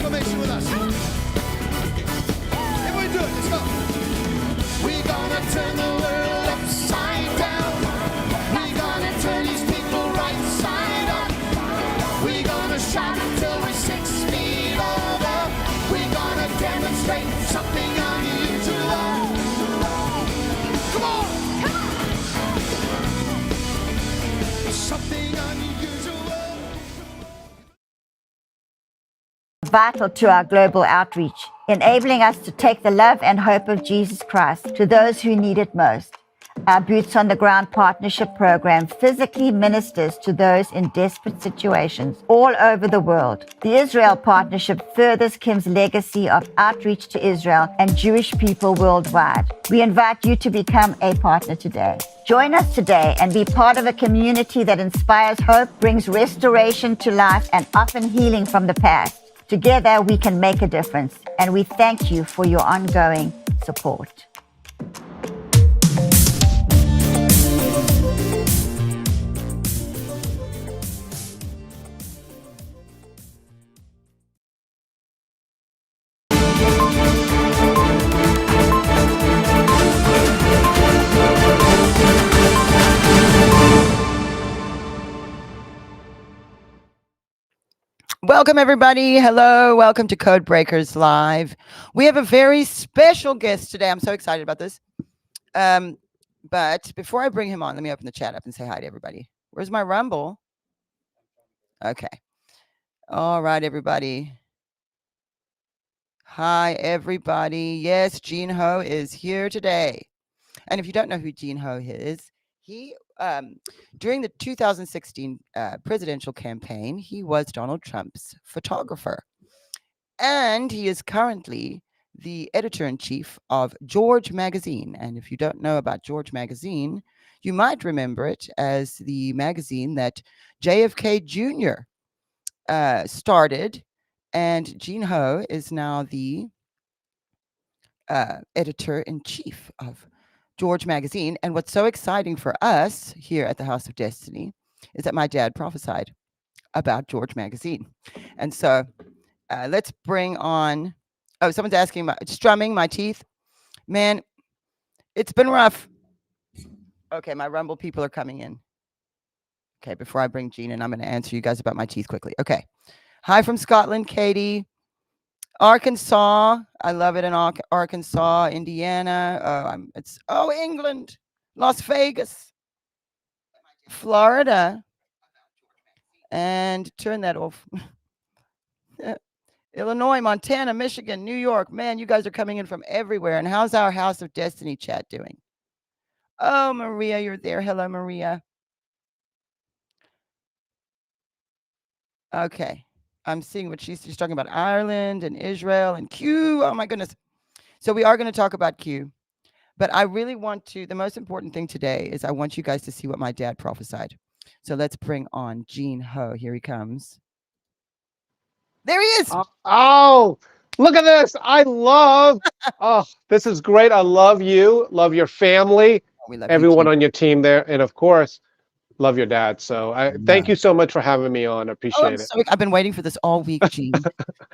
acclamation with us. Everybody do it. Let's go. We're gonna turn the world upside down. We're gonna turn these people right side up. We're gonna shout until we're 6 feet over. We're gonna demonstrate something unusual. Come on. Something unusual. Vital to our global outreach, enabling us to take the love and hope of Jesus Christ to those who need it most. Our Boots on the Ground Partnership Program physically ministers to those in desperate situations all over the world. The Israel Partnership furthers Kim's legacy of outreach to Israel and Jewish people worldwide. We invite you to become a partner today. Join us today and be part of a community that inspires hope, brings restoration to life, and often healing from the past. Together, we can make a difference, and we thank you for your ongoing support. Welcome, everybody. Hello. Welcome to Code Breakers Live. We have a very special guest today. I'm so excited about this. But before I bring him on, let me open the chat up and say hi to everybody. Where's my Rumble? Okay. All right, everybody. Hi, everybody. Yes, Gene Ho is here today. And if you don't know who Gene Ho is, he during the 2016 presidential campaign, he was Donald Trump's photographer. And he is currently the editor-in-chief of George Magazine. And if you don't know about George Magazine, you might remember it as the magazine that JFK Jr. Started. And Gene Ho is now the editor-in-chief of George Magazine. And what's so exciting for us here at the House of Destiny is that my dad prophesied about George Magazine. And so let's bring on, oh, someone's asking about strumming my teeth. Man, it's been rough. Okay, my Rumble people are coming in. Okay, before I bring Gene in, I'm going to answer you guys about my teeth quickly. Okay. Hi from Scotland, Katie. Arkansas, I love it in Arkansas, Indiana. England, Las Vegas, Florida, and turn that off. Illinois, Montana, Michigan, New York. Man, you guys are coming in from everywhere. And how's our House of Destiny chat doing? Oh, Maria, you're there. Hello, Maria. Okay. I'm seeing what she's talking about Ireland and Israel and Q. Oh my goodness. So we are going to talk about Q, but I really want to, the most important thing today is I want you guys to see what my dad prophesied. So let's bring on Gene Ho. Here he comes. There he is. Oh, look at this. This is great. I love you. Love your family. We love everyone you, on your team there. And of course, love your dad. So thank you so much for having me on. I appreciate it. I've been waiting for this all week, Gene.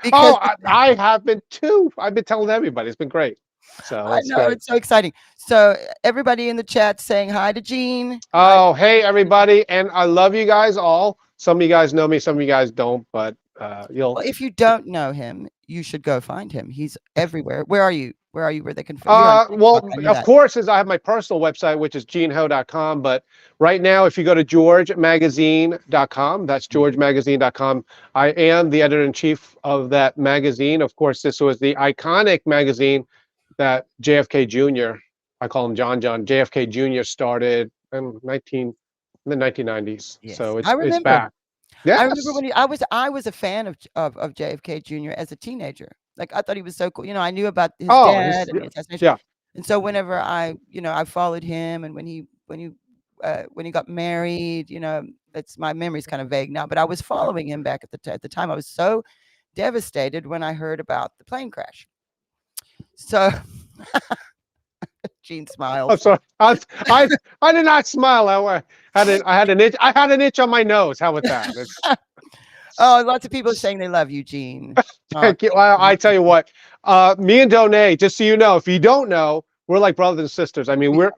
Because I have been too. I've been telling everybody. It's been great. So I know it's so exciting. So everybody in the chat saying hi to Gene. Oh, hey everybody, and I love you guys all. Some of you guys know me, some of you guys don't, but well, if you don't know him, you should go find him. He's everywhere. Where are you? Where they can find you? Well, of course, I have my personal website, which is geneho.com. But right now, if you go to georgemagazine.com, that's georgemagazine.com. I am the editor-in-chief of that magazine. Of course, this was the iconic magazine that JFK Jr., I call him John JFK Jr. started in the 1990s. Yes. So it's back. Yes. I remember when I was a fan of JFK Jr. as a teenager. Like I thought he was so cool. You know, I knew about his dad and the assassination. Yeah. And so whenever I followed him, and when he got married, it's my memory's kind of vague now, but I was following him back at the time. I was so devastated when I heard about the plane crash. So Gene smiles. I'm sorry. I did not smile. I had an itch on my nose. How about that? Oh, lots of people are saying they love you, Gene. Oh, Thank you. Well, I tell you what, me and Donay, just so you know, if you don't know, we're like brothers and sisters. I mean,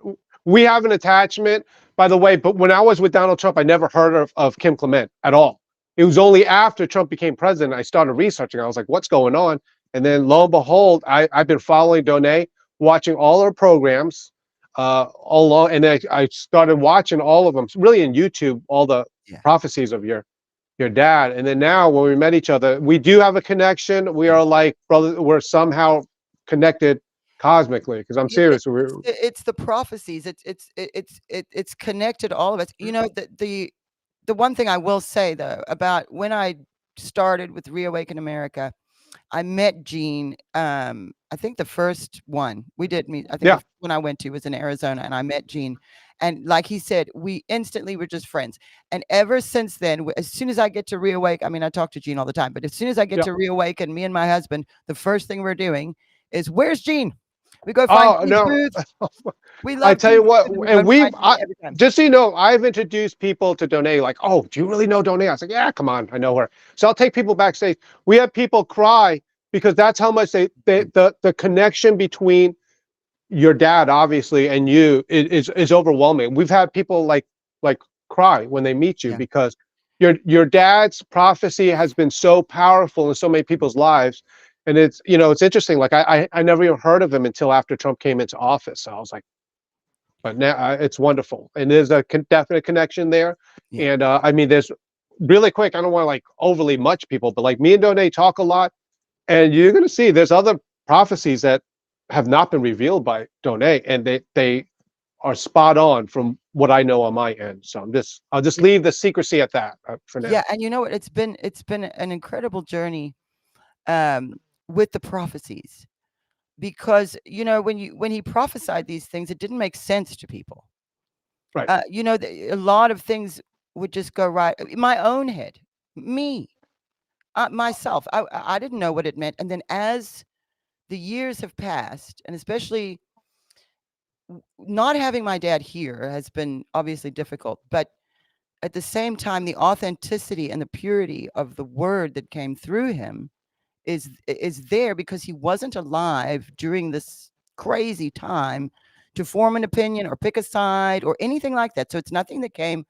we have an attachment, by the way. But when I was with Donald Trump, I never heard of Kim Clement at all. It was only after Trump became president I started researching. I was like, what's going on? And then lo and behold, I've been following Donay, watching all her programs, all along, and I started watching all of them, really in YouTube, all the Yeah. prophecies of your dad. And then now when we met each other, we do have a connection. We are like brothers. We're somehow connected cosmically, because I'm Yeah, serious. it's the prophecies. It's connected all of us. You know, the one thing I will say though about when I started with Reawaken America, I met Gene. I think the first one we did meet. I think Yeah. the first one I went to was in Arizona, and I met Gene. And like he said, we instantly were just friends. And ever since then, as soon as I get to Reawaken, I mean, I talk to Gene all the time, but as soon as I get Yeah. to Reawaken, me and my husband, the first thing we're doing is, where's Gene? We go find Oh Gene's no. booth. We I love tell you Gene's what, booth, we go and find Gene every time. just so you know, I've introduced people to Donay, like, oh, do you really know Donay? I was like, yeah, come on, I know her. So I'll take people backstage. We have people cry because that's how much the connection between your dad, obviously, and you is overwhelming. We've had people like cry when they meet you, Yeah. because your dad's prophecy has been so powerful in so many people's lives. And it's, it's interesting. Like I never even heard of him until after Trump came into office. So I was like, but now it's wonderful, and there's a definite connection there. Yeah. And I mean, there's really quick. I don't want to like overly much people, but like me and Donay talk a lot, and you're going to see there's other prophecies that have not been revealed by Donay, and they are spot on from what I know on my end. So I'll just leave the secrecy at that for now. Yeah, and you know what? It's been an incredible journey with the prophecies, because when he prophesied these things, it didn't make sense to people. Right. A lot of things would just go right in my own head. Me, myself, I didn't know what it meant, and then as the years have passed, and especially not having my dad here has been obviously difficult, but at the same time, the authenticity and the purity of the word that came through him is there, because he wasn't alive during this crazy time to form an opinion or pick a side or anything like that. So it's nothing that came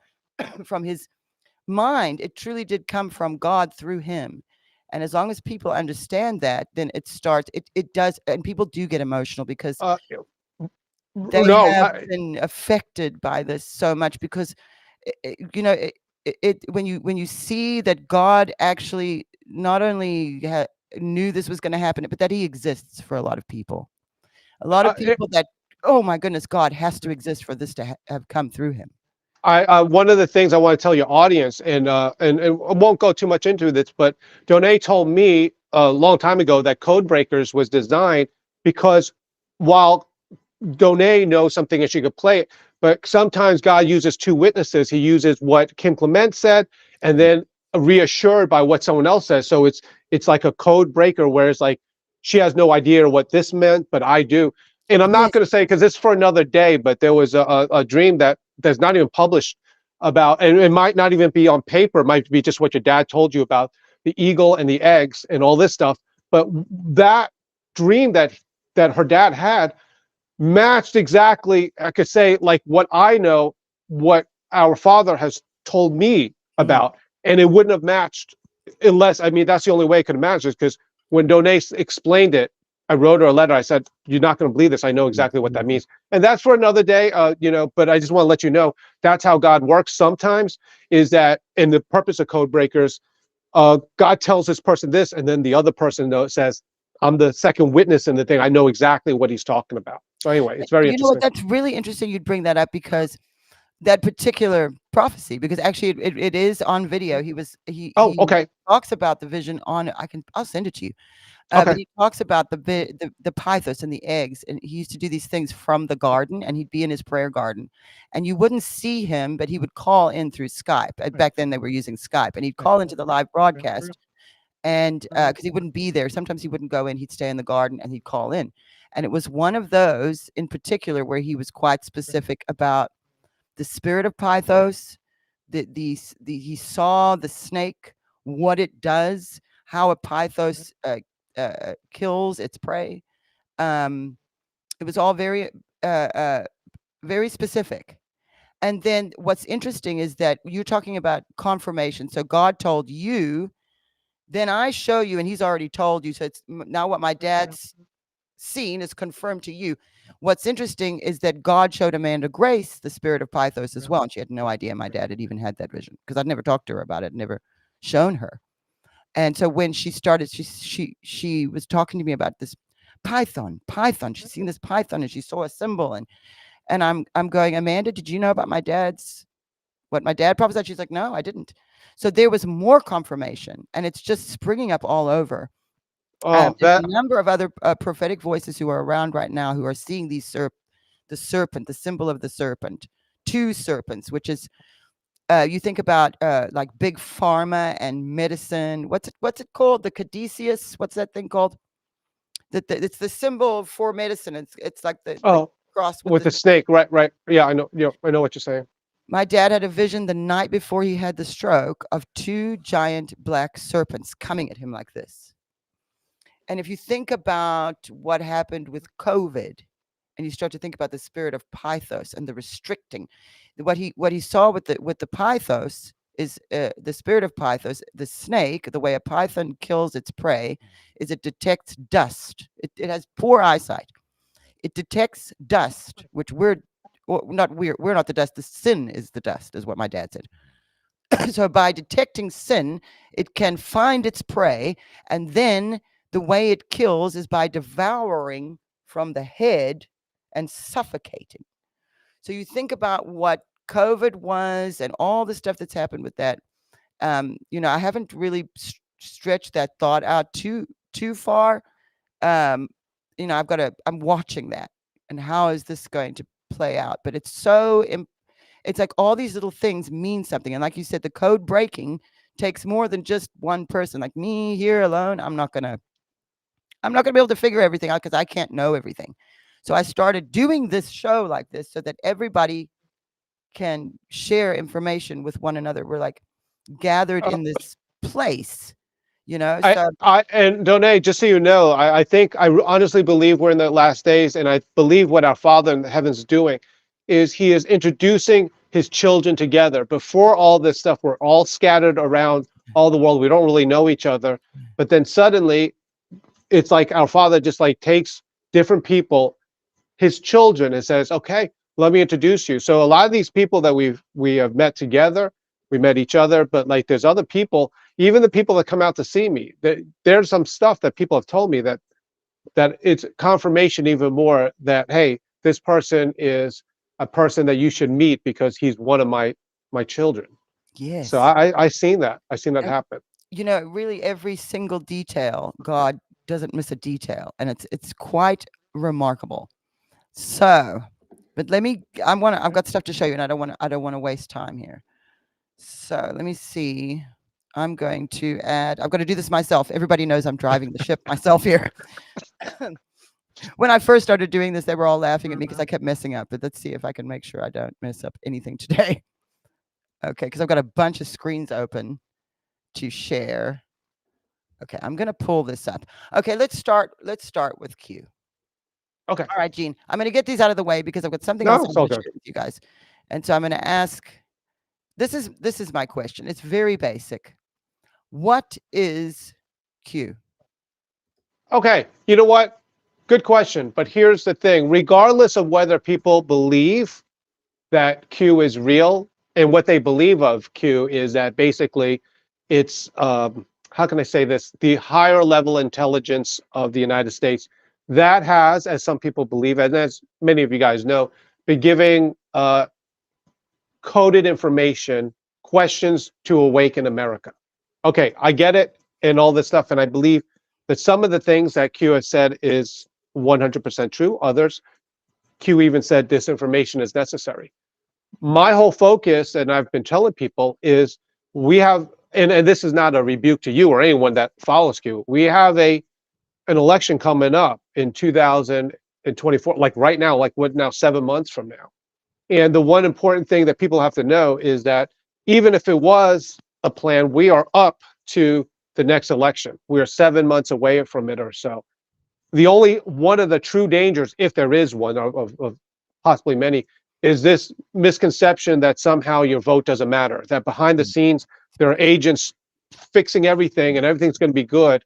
from his mind. It truly did come from God through him. And as long as people understand that, then it does, and people do get emotional because they No, have been affected by this so much, because when you see that God actually not only knew this was going to happen, but that he exists for a lot of people. A lot of people that, oh my goodness, God has to exist for this to have come through him. One of the things I want to tell your audience, and I won't go too much into this, but Donay told me a long time ago that Code Breakers was designed because while Donay knows something and she could play it, but sometimes God uses two witnesses. He uses what Kim Clement said, and then reassured by what someone else says. So it's like a code breaker, where it's like she has no idea what this meant, but I do. And I'm not going to say, because it's for another day, but there was a dream that's not even published about, and it might not even be on paper. It might be just what your dad told you about the eagle and the eggs and all this stuff. But that dream that her dad had matched exactly, I could say, like what I know, what our father has told me about. And it wouldn't have matched unless, I mean, that's the only way it could have matched, is because when Donay explained it, I wrote her a letter. I said, you're not going to believe this. I know exactly what that means. And that's for another day, but I just want to let you know that's how God works sometimes, is that in the purpose of Code Breakers, God tells this person this, and then the other person says, I'm the second witness in the thing. I know exactly what he's talking about. So anyway, it's very interesting. You know what? That's really interesting you'd bring that up, because that particular prophecy, because actually it is on video. He talks about the vision on, I'll send it to you. But he talks about the pythos and the eggs, and he used to do these things from the garden, and he'd be in his prayer garden, and you wouldn't see him, but he would call in through Skype. Back then they were using Skype, and he'd call into the live broadcast, and because he wouldn't be there, sometimes he wouldn't go in, he'd stay in the garden and he'd call in. And it was one of those in particular where he was quite specific about the spirit of Pythos. He saw the snake what it does, how a pythos kills its prey. It was all very very specific. And then what's interesting is that you're talking about confirmation. So God told you, then I show you, and he's already told you. So it's now what my dad's seen is confirmed to you. What's interesting is that God showed Amanda Grace the spirit of Pythos as well. And she had no idea my dad had even had that vision, because I'd never talked to her about it, never shown her. And so when she started, she was talking to me about this python. She's seen this python and she saw a symbol. And I'm going, Amanda, did you know about what my dad prophesied? She's like, no, I didn't. So there was more confirmation, and it's just springing up all over. There's a number of other prophetic voices who are around right now who are seeing the serpent, the symbol of the serpent, 2 serpents, which is, you think about like big pharma and medicine. What's it called? The caduceus. What's that thing called? It's the symbol for medicine. It's like the cross with the snake. Right. Yeah, I know. Yeah, I know what you're saying. My dad had a vision the night before he had the stroke of 2 giant black serpents coming at him like this. And if you think about what happened with COVID, and you start to think about the spirit of Pythos and the restricting, what he saw with the Pythos is the spirit of Pythos, the snake. The way a python kills its prey is it detects dust. It has poor eyesight. It detects dust, which we're not the dust. The sin is the dust, is what my dad said. So by detecting sin, it can find its prey, and then the way it kills is by devouring from the head and suffocating. So you think about what COVID was and all the stuff that's happened with that. I haven't really stretched that thought out too far. I'm watching that, and how is this going to play out? But it's like all these little things mean something. And like you said, the code breaking takes more than just one person. Like me here alone, I'm not gonna be able to figure everything out, because I can't know everything. So I started doing this show like this so that everybody can share information with one another. We're like gathered in this place, So And Donay, just so you know, I think I honestly believe we're in the last days, and I believe what our Father in the heavens is doing is he is introducing his children together. Before all this stuff, we're all scattered around all the world. We don't really know each other, but then suddenly it's like our Father just like takes different people, his children, and says, okay, let me introduce you. So a lot of these people that we have met together, we met each other, but like there's other people, even the people that come out to see me, there's some stuff that people have told me that it's confirmation even more that, hey, this person is a person that you should meet because he's one of my children. yes. So I seen that. I seen that happen. Really every single detail, God doesn't miss a detail, and it's quite remarkable. So, but I've got stuff to show you, and I don't want to waste time here. So let me see. I'm going to add, I've got to do this myself. Everybody knows I'm driving the ship myself here. When I first started doing this, they were all laughing at me because I kept messing up, but let's see if I can make sure I don't mess up anything today. Okay, because I've got a bunch of screens open to share. Okay, I'm going to pull this up. Okay, let's start with Q. Okay. All right, Gene, I'm going to get these out of the way because I've got something else it's I all want to good. share with you guys. And so I'm going to ask, this is my question. It's very basic. What is Q? Okay, you know what? Good question. But here's the thing. Regardless of whether people believe that Q is real, and what they believe of Q is that basically it's, how can I say this? The higher level intelligence of the United States that has, as some people believe, and as many of you guys know, been giving coded information, questions to awaken America. Okay, I get it and all this stuff, and I believe that some of the things that Q has said is 100% true. Others, Q even said disinformation is necessary. My whole focus, and I've been telling people, is we have, and this is not a rebuke to you or anyone that follows Q, we have an election coming up in 2024, like right now, like what now, 7 months from now. And the one important thing that people have to know is that even if it was a plan, we are up to the next election. We're 7 months away from it or so. The only one of the true dangers, if there is one of possibly many, is this misconception that somehow your vote doesn't matter, that behind the scenes there are agents fixing everything and everything's going to be good.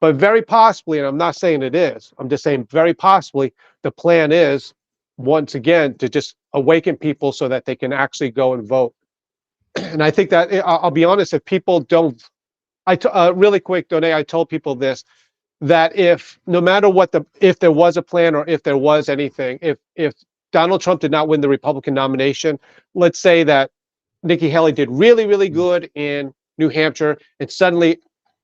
But very possibly, and I'm not saying it is, I'm just saying very possibly the plan is, once again, to just awaken people so that they can actually go and vote. And I think that, I'll be honest, if people don't, really quick, Donay, I told people this, that if no matter what if there was a plan or if there was anything, if Donald Trump did not win the Republican nomination, let's say that Nikki Haley did really, really good in New Hampshire, and suddenly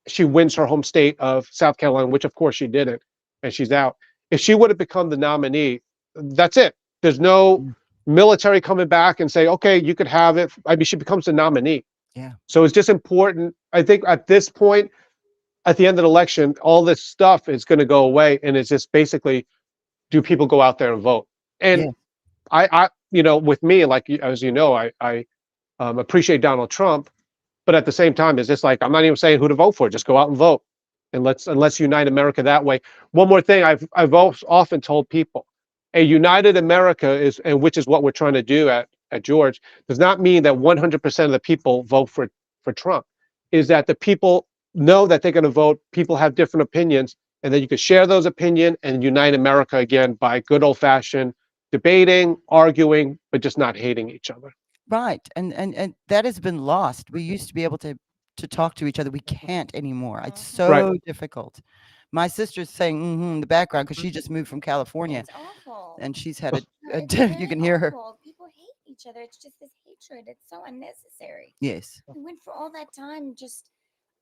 she wins her home state of South Carolina, which of course she didn't, and she's out. If she would have become the nominee, that's it. There's no military coming back and say, okay, you could have it. I mean, she becomes the nominee. Yeah. So it's just important. I think at this point, at the end of the election, all this stuff is going to go away, and it's just basically, do people go out there and vote? And Yeah. I, with me, like as you know, I appreciate Donald Trump, but at the same time, it's just like I'm not even saying who to vote for. Just go out and vote, and let's unite America that way. One more thing, I've often told people, a united America is, and which is what we're trying to do at George, does not mean that 100% of the people vote for Trump. Is that the people know that they're going to vote. People have different opinions, and then you can share those opinions and unite America again by good old-fashioned debating, arguing, but just not hating each other. Right. And that has been lost. We used to be able to talk to each other. We can't anymore. It's so Right. difficult. My sister's saying in the background because she just moved from California, It's awful. and she's had It's you really can hear her. awful. People hate each other. It's just this hatred. It's so unnecessary. Yes. We went for all that time just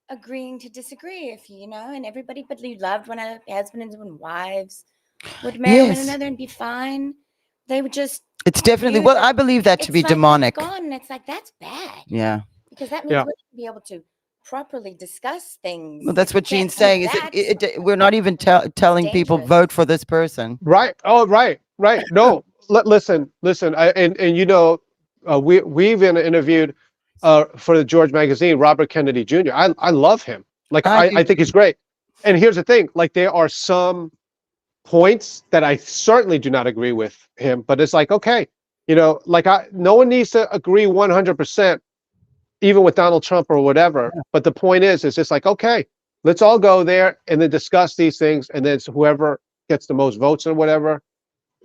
agreeing to disagree, and everybody but you loved when husbands and wives would marry one Yes. another and be fine. They would just It's definitely, use well, it. I believe that to It's be like that's demonic. gone, and it's like that's bad Yeah. because that means Yeah. we wouldn't be able to properly discuss things. Well, that's If we what Gene's can't do saying. Is that, we're not even telling people dangerous. vote for this person. Right. Oh, right. No, listen. We've interviewed for the George magazine, Robert Kennedy Jr. I love him. Like, I do I think he's great. And here's the thing, like there are some points that I certainly do not agree with him, but it's like, okay, no one needs to agree 100%, even with Donald Trump or whatever. But the point is, it's just like, okay, let's all go there and then discuss these things. And then whoever gets the most votes or whatever,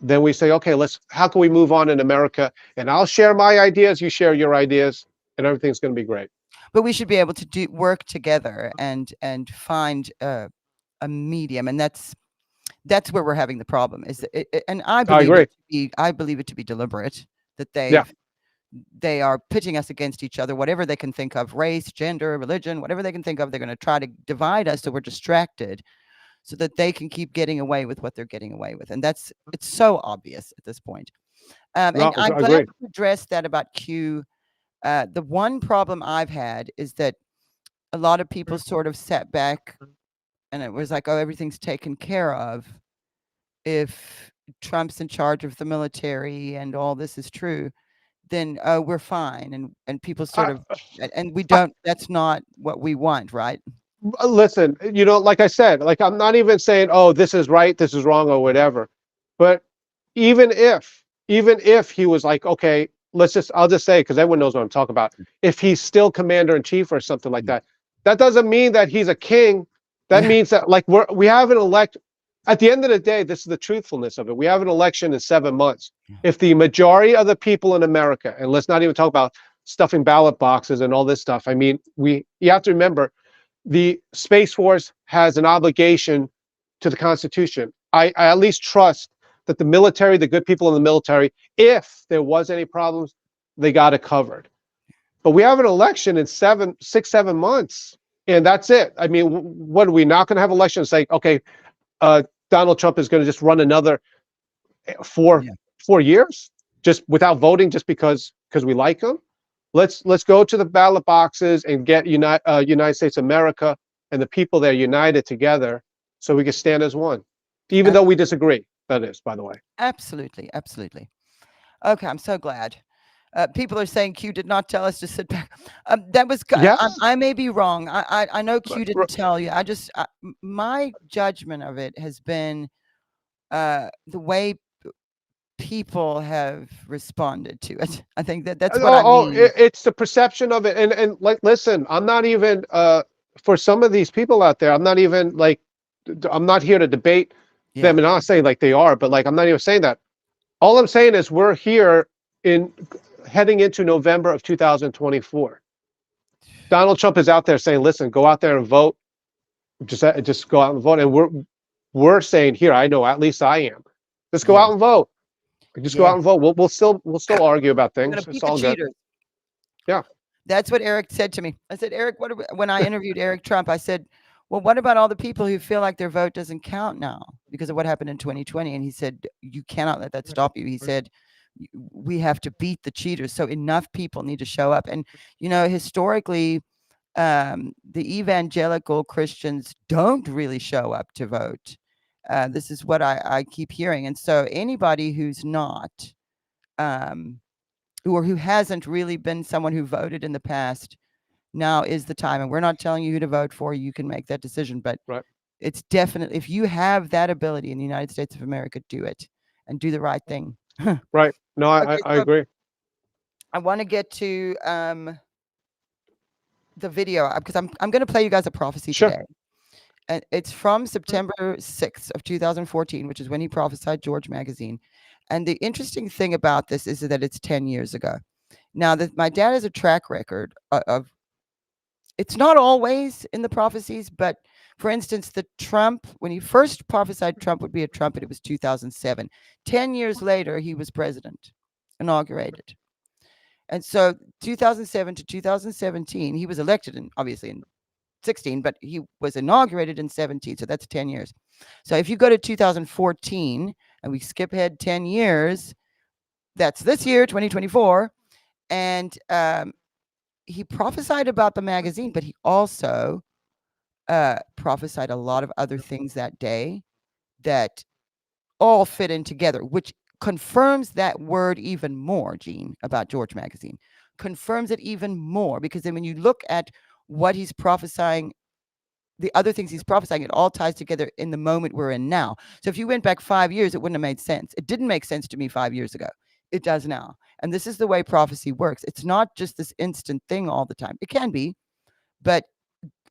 then we say, okay, how can we move on in America? And I'll share my ideas, you share your ideas, and everything's going to be great. But we should be able to work together and find a medium, and that's where we're having the problem. And I agree. believe it to be deliberate, that Yeah. they are pitching us against each other, whatever they can think of, race, gender, religion, whatever they can think of. They're going to try to divide us so we're distracted, so that they can keep getting away with what they're getting away with. And it's so obvious at this point. And No, I'm I glad agree. you addressed that about Q. The one problem I've had is that a lot of people sort of sat back and it was like, oh, everything's taken care of if Trump's in charge of the military and all this is true, then we're fine. And people sort of, and we don't, that's not what we want, right? Listen, like I said, like I'm not even saying, oh, this is right, this is wrong, or whatever. But even if he was like, okay, I'll just say, because everyone knows what I'm talking about. If he's still commander in chief or something like that, that doesn't mean that he's a king. That means that like we have an election. At the end of the day, this is the truthfulness of it. We have an election in 7 months. If the majority of the people in America, and let's not even talk about stuffing ballot boxes and all this stuff. I mean, you have to remember, the Space Force has an obligation to the Constitution. I at least trust that the military, the good people in the military, if there was any problems, they got it covered. But we have an election in 7 months, and that's it. I mean, what are we not going to have elections? Like, okay, Donald Trump is going to just run another 4 years just without voting, just because we like him. Let's go to the ballot boxes and get United States of America and the people there united together, so we can stand as one, even though we disagree. That is, by the way. Absolutely. Okay, I'm so glad. People are saying Q did not tell us to sit back. That was. Yeah. I may be wrong. I know Q Right, didn't tell you. My judgment of it has been the way people have responded to it. I think that's what I mean. It's the perception of it. And like, listen, I'm not even for some of these people out there, I'm not even like, I'm not here to debate Yeah. them, and I'm not saying like they are, but like, I'm not even saying that. All I'm saying is we're here in heading into November of 2024. Donald Trump is out there saying, listen, go out there and vote. Just go out and vote. And we're saying here, I know, at least I am. Just go Yeah. out and vote. Just go Yeah. out and vote. We'll still argue about We're things. gonna It's beat the all good. cheaters. Yeah. That's what Eric said to me. I said, Eric, when I interviewed Eric Trump, I said, well, what about all the people who feel like their vote doesn't count now because of what happened in 2020? And he said, you cannot let that stop you. He said, we have to beat the cheaters. So enough people need to show up. And, historically, the evangelical Christians don't really show up to vote. This is what I keep hearing. And so anybody who's not, who hasn't really been someone who voted in the past, now is the time. And we're not telling you who to vote for. You can make that decision. But Right. it's definitely, if you have that ability in the United States of America, do it and do the right thing. Right. No, I Okay, I so agree. I want to get to the video because I'm going to play you guys a prophecy Sure. today. And it's from September 6th of 2014, which is when he prophesied George Magazine. And the interesting thing about this is that it's 10 years ago. Now, that my dad has a track record of it's not always in the prophecies, but for instance, the Trump, when he first prophesied Trump would be a trumpet, it was 2007. 10 years later, he was president, inaugurated. And so 2007 to 2017, he was elected obviously in 16, but he was inaugurated in 17. So that's 10 years. So if you go to 2014 and we skip ahead 10 years, that's this year, 2024. And he prophesied about the magazine, but he also prophesied a lot of other things that day that all fit in together, which confirms that word even more, Gene, about George Magazine. Confirms it even more because then when you look at what he's prophesying, the other things he's prophesying, it all ties together in the moment we're in now. So if you went back 5 years, it wouldn't have made sense. It didn't make sense to me 5 years ago. It does now. And this is the way prophecy works. It's not just this instant thing all the time. It can be, but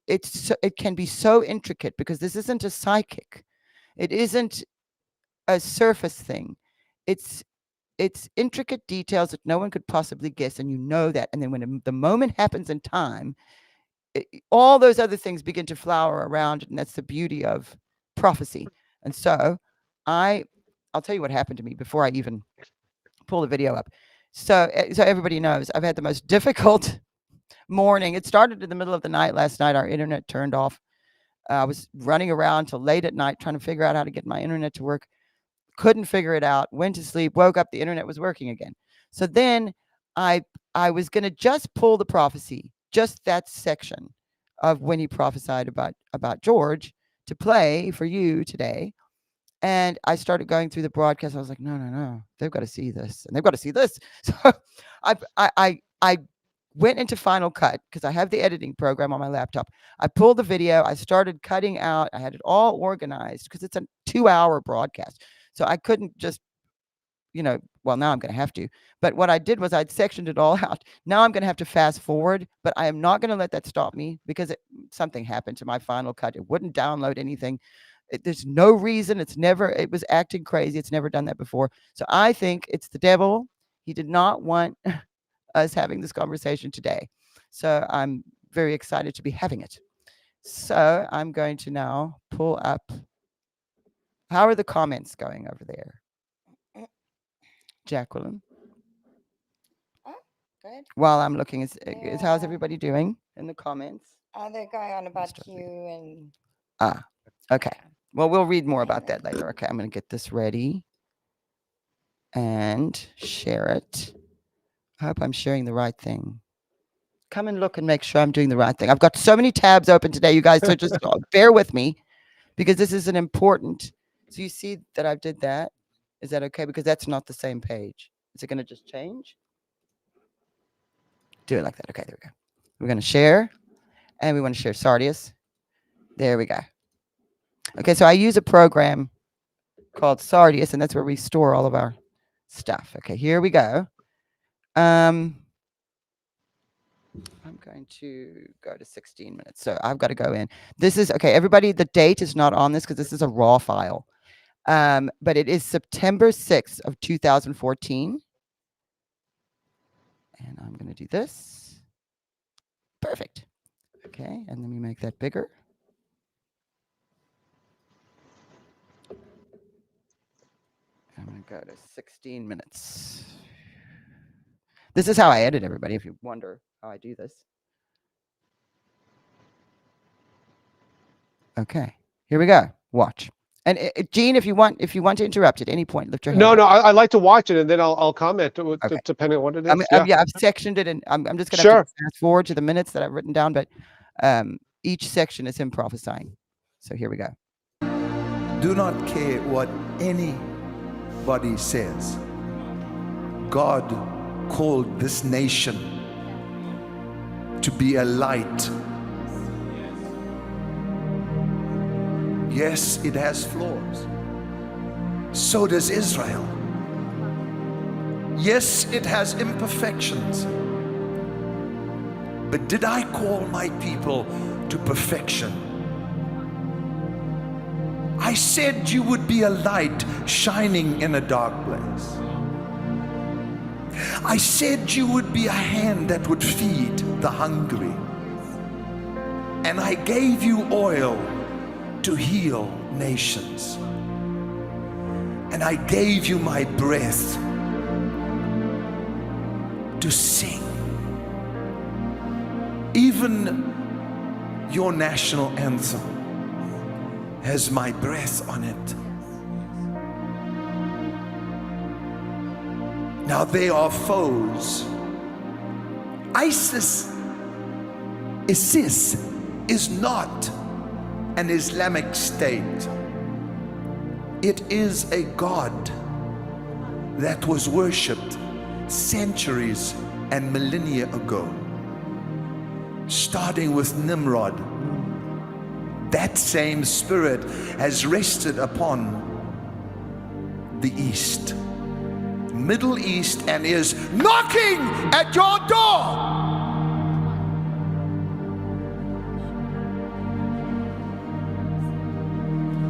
it can be so intricate because this isn't a psychic. It isn't a surface thing. It's intricate details that no one could possibly guess, and you know that. And then when the moment happens in time, all those other things begin to flower around it, and that's the beauty of prophecy. And so I'll tell you what happened to me before I even pull the video up. So everybody knows I've had the most difficult morning. It started in the middle of the night last night. Our internet turned off. I was running around till late at night trying to figure out how to get my internet to work. Couldn't figure it out. Went to sleep, woke up, the internet was working again. So then I was going to just pull the prophecy, just that section of when he prophesied about George to play for you today. And I started going through the broadcast. I was like, no, they've got to see this, and they've got to see this. So I went into Final Cut because I have the editing program on my laptop. I pulled the video. I started cutting out. I had it all organized because it's a 2-hour broadcast. So I couldn't just, well, now I'm going to have to. But what I did was I'd sectioned it all out. Now I'm going to have to fast forward, but I am not going to let that stop me because something happened to my Final Cut. It wouldn't download anything. There's no reason. It was acting crazy. It's never done that before. So I think it's the devil. He did not want us having this conversation today. So I'm very excited to be having it. So I'm going to now pull up. How are the comments going over there? Jacqueline? Oh, good. While I'm looking, is how's Yeah. everybody doing in the comments? They're going on about Start you and Okay. Well, we'll read more about that later. Okay, I'm going to get this ready and share it. I hope I'm sharing the right thing. Come and look and make sure I'm doing the right thing. I've got so many tabs open today, you guys, so just bear with me because this is an important. So you see that I did that? Is that okay? Because that's not the same page. Is it going to just change? Do it like that. Okay, there we go. We're going to share, and we want to share Sardius. There we go. Okay, so I use a program called Sardius, and that's where we store all of our stuff. Okay, here we go. I'm going to go to 16 minutes. So I've got to go in. This is, okay, everybody, the date is not on this because this is a raw file. But it is September 6th of 2014. And I'm going to do this. Perfect. Okay, and let me make that bigger. I'm going to go to 16 minutes. This is how I edit, everybody, if you wonder how I do this. Okay, here we go. Watch. And Gene, if you want to interrupt at any point, lift your hand. No, up. no, I like to watch it, and then I'll comment depending on what it is. I've sectioned it, and I'm just going to fast forward to the minutes that I've written down, but each section is him prophesying. So here we go. Do not care what anybody says. God called this nation to be a light. Yes, it has flaws. So does Israel. Yes, it has imperfections. But did I call my people to perfection? I said you would be a light shining in a dark place. I said you would be a hand that would feed the hungry. And I gave you oil to heal nations. And I gave you my breath to sing. Even your national anthem has my breath on it. Now they are foes. ISIS is not an Islamic state. It is a god that was worshipped centuries and millennia ago, starting with Nimrod. That same spirit has rested upon the East, Middle East, and is knocking at your door.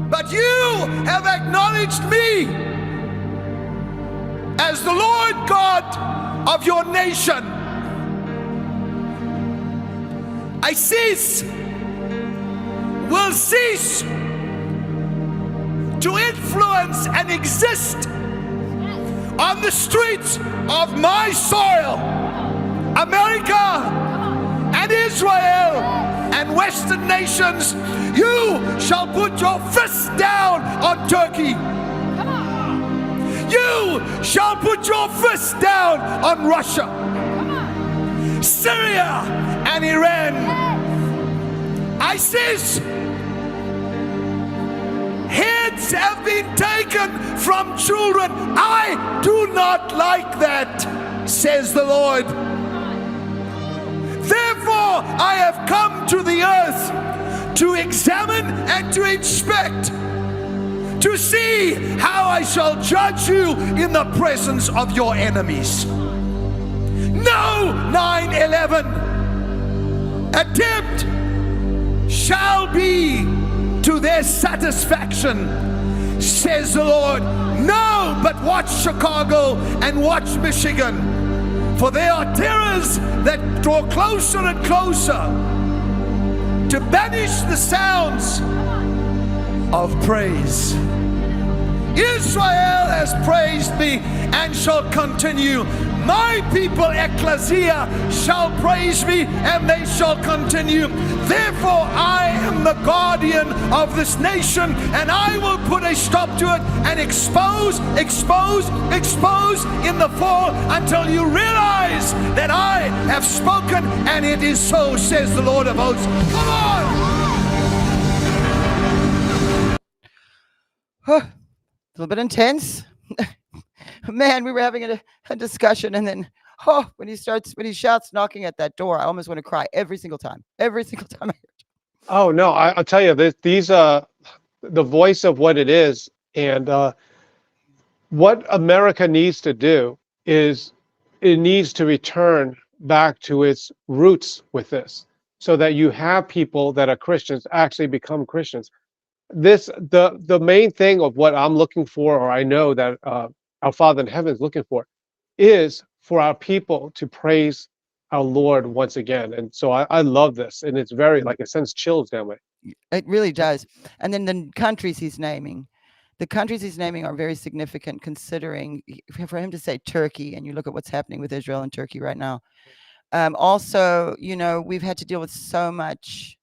But you have acknowledged me as the Lord God of your nation. ISIS will cease to influence and exist on the streets of my soil. America and Israel and Western nations, you shall put your fist down on Turkey. You shall put your fist down on Russia, Syria and Iran. ISIS, heads have been taken from children. I do not like that, says the Lord. Therefore, I have come to the earth to examine and to inspect, to see how I shall judge you in the presence of your enemies. No 9/11 attempt shall be to their satisfaction, says the Lord. No, but watch Chicago and watch Michigan. For there are terrors that draw closer and closer to banish the sounds of praise. Israel has praised me and shall continue. My people, ecclesia, shall praise me and they shall continue. Therefore, I am the guardian of this nation, and I will put a stop to it and expose in the fall until you realize that I have spoken, and it is so, says the Lord of hosts. Come on! A little bit intense. Man, we were having a discussion, and then Oh, when he shouts knocking at that door, I almost want to cry every single time. Every single time. Oh no, I'll tell you, these the voice of what it is, and what America needs to do is it needs to return back to its roots with this, so that you have people that are Christians actually become Christians. The main thing of what I'm looking for, or I know that our Father in heaven is looking for, is for our people to praise our Lord once again. And so I love this, and it's very, like, it sends chills down my. It really does. And then the countries he's naming. The countries he's naming are very significant, considering for him to say Turkey, and you look at what's happening with Israel and Turkey right now. Also, we've had to deal with so much.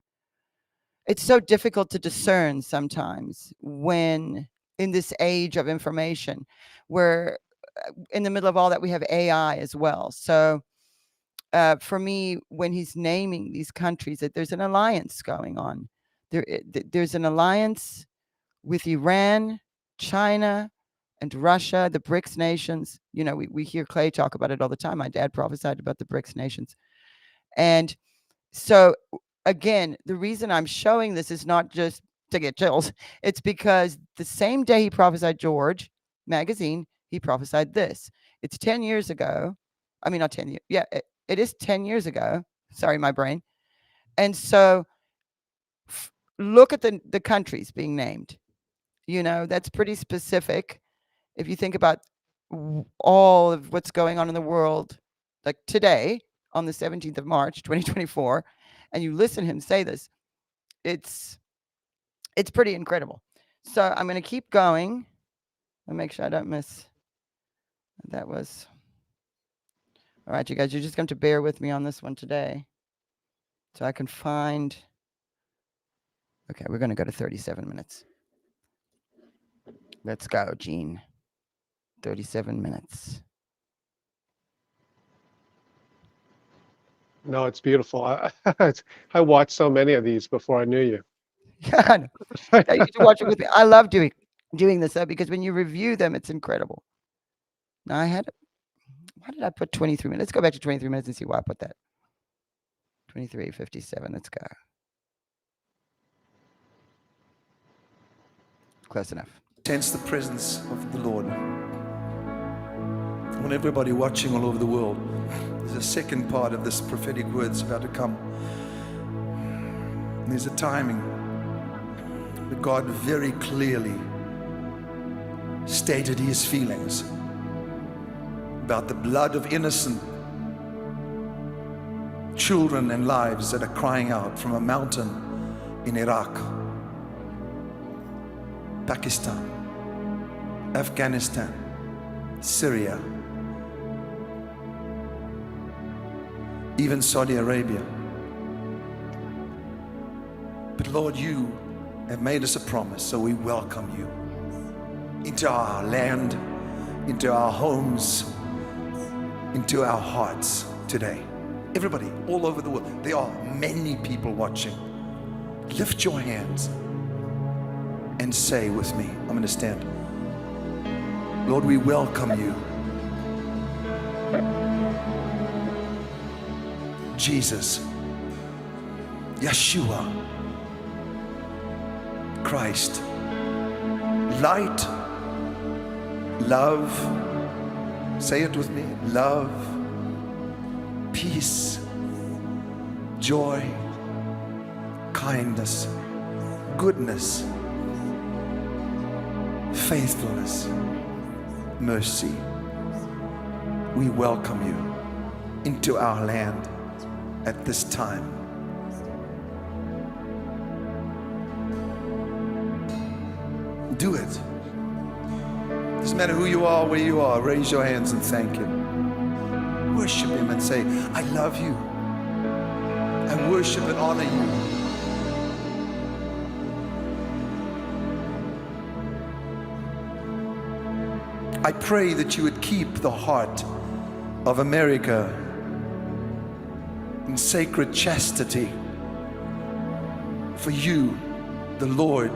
It's so difficult to discern sometimes when in this age of information, where in the middle of all that we have AI as well. So for me, when he's naming these countries, that there's an alliance going on. There's an alliance with Iran, China, and Russia, the BRICS nations. We hear Clay talk about it all the time. My dad prophesied about the BRICS nations. And so, again, the reason I'm showing this is not just to get chills. It's because the same day he prophesied George Magazine, he prophesied this. It's 10 years ago. I mean, not 10 years. Yeah, it is 10 years ago. Sorry, my brain. And so look at the countries being named. That's pretty specific. If you think about all of what's going on in the world, like today, on the 17th of March, 2024, and you listen to him say this, it's pretty incredible. So I'm going to keep going and make sure I don't miss. That was. All right, you guys, you're just going to bear with me on this one today. So I can find. Okay, we're going to go to 37 minutes. Let's go, Gene. 37 minutes. No, it's beautiful. I watched so many of these before I knew you. Yeah, you should watch it with me. I love doing this though, because when you review them, it's incredible. Now why did I put 23 minutes? Let's go back to 23 minutes and see why I put that. 23:57. Let's go. Close enough. Sense the presence of the Lord. I want everybody watching all over the world. There's a second part of this prophetic words about to come. There's a timing. But God very clearly stated his feelings about the blood of innocent children and lives that are crying out from a mountain in Iraq, Pakistan, Afghanistan, Syria, even Saudi Arabia. But Lord, you have made us a promise, so we welcome you into our land, into our homes, into our hearts today. Everybody all over the world, there are many people watching. Lift your hands and say with me, I'm going to stand. Lord, we welcome you. Jesus, Yeshua, Christ, light, love, say it with me, love, peace, joy, kindness, goodness, faithfulness, mercy. We welcome you into our land at this time. Do it. Doesn't matter who you are, where you are, raise your hands and thank him. Worship him and say, I love you. I worship and honor you. I pray that you would keep the heart of America in sacred chastity for you, the Lord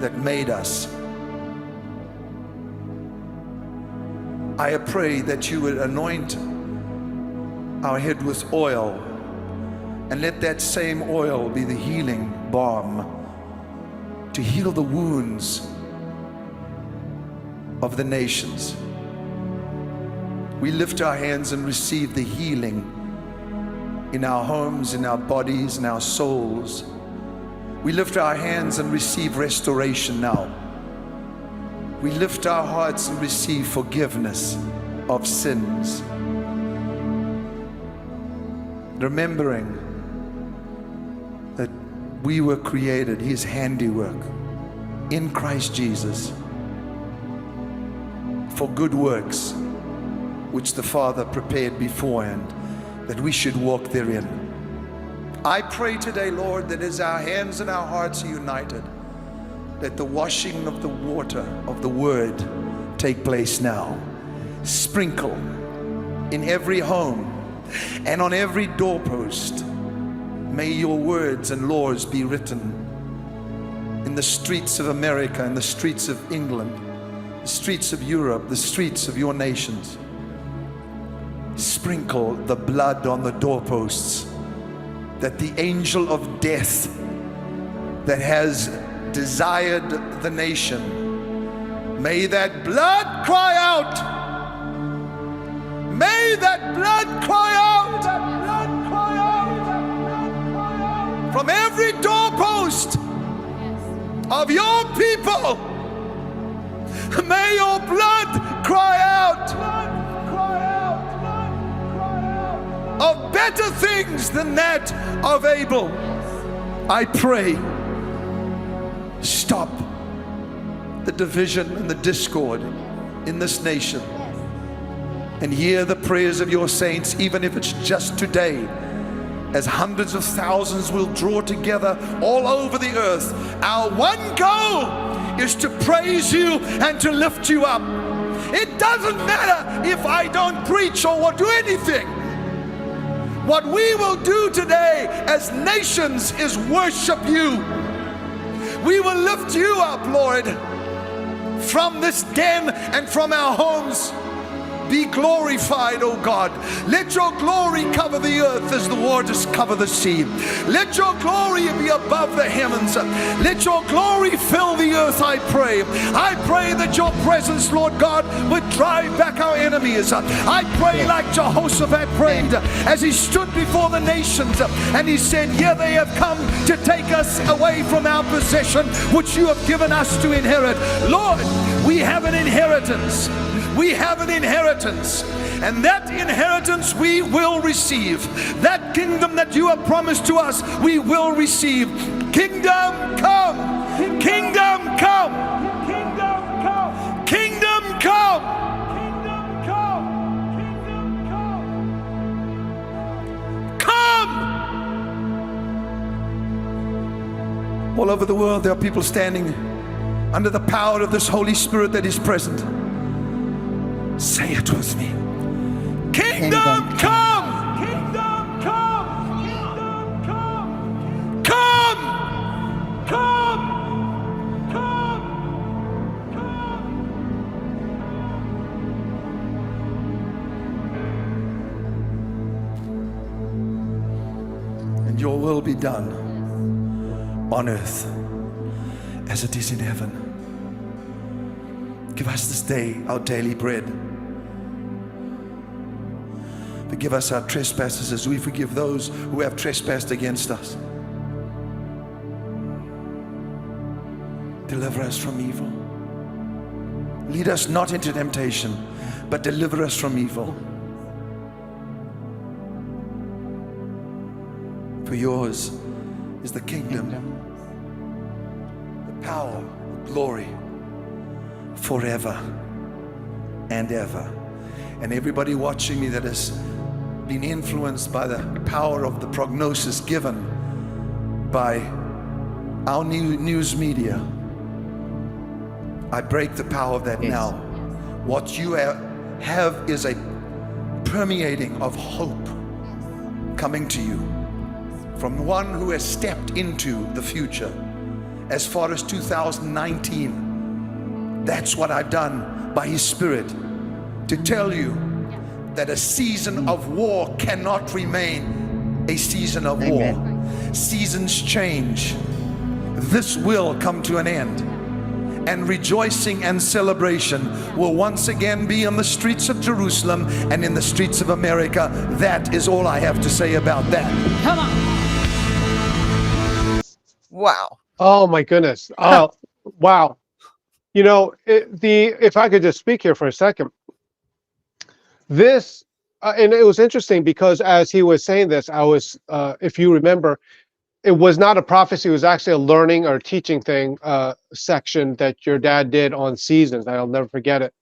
that made us. I pray that you would anoint our head with oil, and let that same oil be the healing balm to heal the wounds of the nations. We lift our hands and receive the healing in our homes, in our bodies, in our souls. We lift our hands and receive restoration now. We lift our hearts and receive forgiveness of sins. Remembering that we were created, His handiwork, in Christ Jesus, for good works, which the Father prepared beforehand, that we should walk therein. I pray today, Lord, that as our hands and our hearts are united, let the washing of the water of the Word take place now. Sprinkle in every home and on every doorpost. May your words and laws be written in the streets of America, in the streets of England, the streets of Europe, the streets of your nations. Sprinkle the blood on the doorposts, that the angel of death that has desired the nation, may that blood cry out. May that blood cry out. From every doorpost of your people. May your blood cry out of better things than that of Abel. I pray, stop the division and the discord in this nation, and hear the prayers of your saints, even if it's just today, as hundreds of thousands will draw together all over the earth. Our one goal is to praise you and to lift you up. It doesn't matter if I don't preach or do anything. What we will do today as nations is worship you. We will lift you up, Lord, from this den and from our homes. Be glorified, O God. Let your glory cover the earth as the waters cover the sea. Let your glory be above the heavens. Let your glory fill the earth, I pray. I pray that your presence, Lord God, would drive back our enemies. I pray like Jehoshaphat prayed as he stood before the nations and he said, here they have come to take us away from our possession, which you have given us to inherit. Lord, we have an inheritance. We have an inheritance, and that inheritance we will receive. That kingdom that you have promised to us, we will receive. Kingdom come, kingdom come, kingdom come, kingdom come, kingdom come, come. All over the world, there are people standing under the power of this Holy Spirit that is present. Say it with me. Kingdom come! Kingdom come! Kingdom come! Come! Come! Come! Come! And your will be done on earth as it is in heaven. Give us this day our daily bread. Forgive us our trespasses as we forgive those who have trespassed against us. Deliver us from evil. Lead us not into temptation, but deliver us from evil. For yours is the kingdom, the power, the glory, forever and ever. And everybody watching me that has been influenced by the power of the prognosis given by our news media, I break the power of that now. What you have is a permeating of hope coming to you from one who has stepped into the future as far as 2019. That's what I've done by His Spirit, to tell you that a season of war cannot remain a season of war. Seasons change. This will come to an end. And rejoicing and celebration will once again be on the streets of Jerusalem and in the streets of America. That is all I have to say about that. Come on. Wow. Oh my goodness. Oh, wow. You know, if I could just speak here for a second, this, and it was interesting because as he was saying this, I was, if you remember, it was not a prophecy. It was actually a learning or teaching thing section that your dad did on Seasons. I'll never forget it.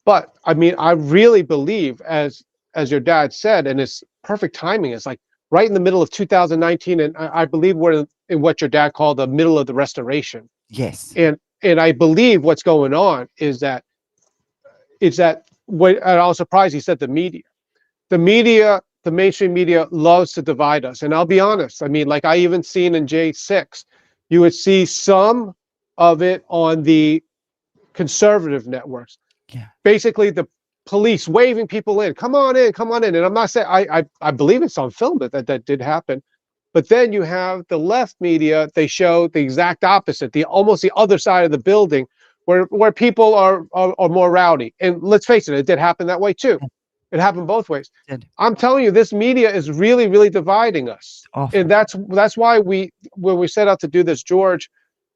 But I mean, I really believe, as your dad said, and it's perfect timing. It's like right in the middle of 2019, and I believe we're in what your dad called the middle of the restoration. Yes. And I believe what's going on is that what, and I was surprised he said the media, the mainstream media loves to divide us. And I'll be honest, I mean, like I even seen in J6, you would see some of it on the conservative networks. Yeah. Basically the police waving people in, come on in, come on in. And I'm not saying, I believe it's on film that did happen. But then you have the left media, they show the exact opposite, almost the other side of the building where people are more rowdy. And let's face it did happen that way too. It happened both ways. I'm telling you, this media is really, really dividing us. Awful. And that's why when we set out to do this George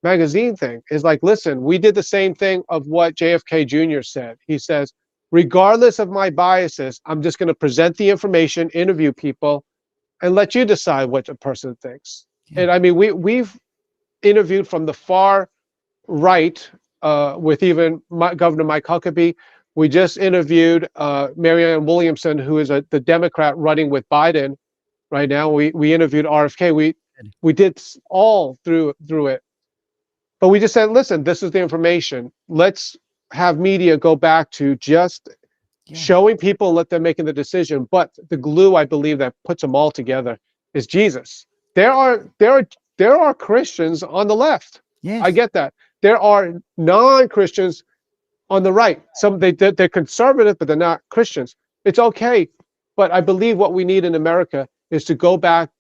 magazine thing, is like, listen, we did the same thing of what JFK Jr. said. He says, regardless of my biases, I'm just going to present the information, interview people, and let you decide what a person thinks. Yeah. And I mean, we've interviewed from the far right with even Governor Mike Huckabee. We just interviewed Marianne Williamson, who is the Democrat running with Biden right now. We interviewed RFK. We did all through it. But we just said, listen, this is the information. Let's have media go back to just showing people, let them making the decision. But the glue, I believe, that puts them all together is Jesus. There are Christians on the left. Yes. I get that. There are non-Christians on the right. They're conservative, but they're not Christians. It's okay. But I believe what we need in America is to go back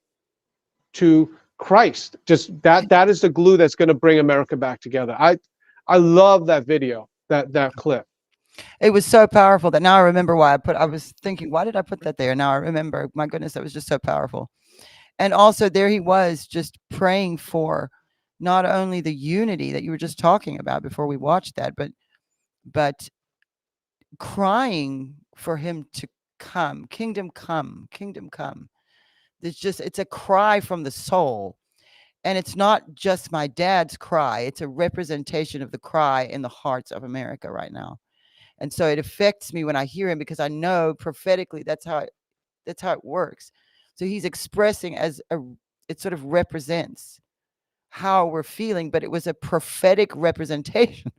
to Christ. Just that is the glue that's going to bring America back together. I love that video, that clip. It was so powerful that now I remember why I was thinking, why did I put that there? Now I remember, my goodness, that was just so powerful. And also there he was just praying for not only the unity that you were just talking about before we watched that, but crying for him to come, kingdom come, kingdom come. It's a cry from the soul. And it's not just my dad's cry. It's a representation of the cry in the hearts of America right now. And so it affects me when I hear him, because I know prophetically that's how it works. So he's expressing it sort of represents how we're feeling, but it was a prophetic representation.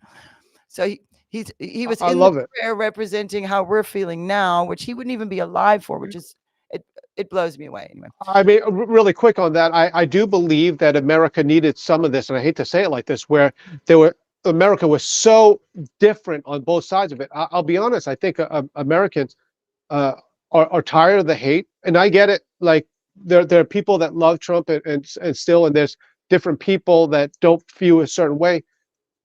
So he was in the prayer representing how we're feeling now, which he wouldn't even be alive for, which is it blows me away anyway. I mean, really quick on that, I do believe that America needed some of this, and I hate to say it like this, where America was so different on both sides of it. I'll be honest, I think Americans are tired of the hate, and I get it. Like there are people that love Trump and there's different people that don't feel a certain way.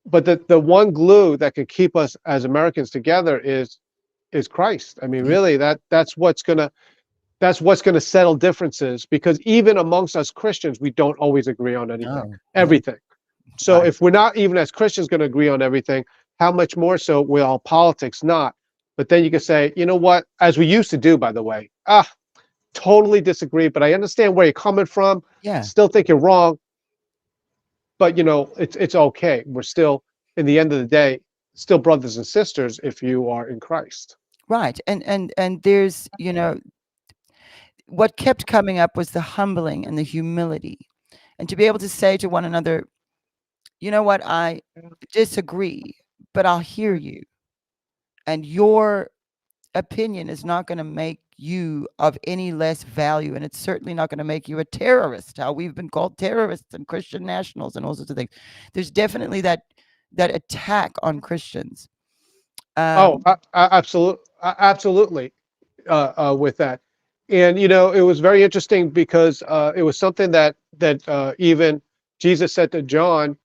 But the one glue that can keep us as Americans together is Christ. I mean, really, that's what's gonna settle differences, because even amongst us Christians, we don't always agree on everything. So if we're not even as Christians going to agree on everything, how much more so will politics not? But then you can say, you know what, as we used to do, by the way, totally disagree, but I understand where you're coming from. Yeah. Still think you're wrong. But, you know, it's okay. We're still, in the end of the day, still brothers and sisters if you are in Christ. Right. And there's, you know, what kept coming up was the humbling and the humility. And to be able to say to one another, you know what, I disagree, but I'll hear you. And your opinion is not going to make you of any less value. And it's certainly not going to make you a terrorist, how we've been called terrorists and Christian nationals and all sorts of things. There's definitely that attack on Christians. Absolutely. with that. And it was very interesting because it was something that even Jesus said to John.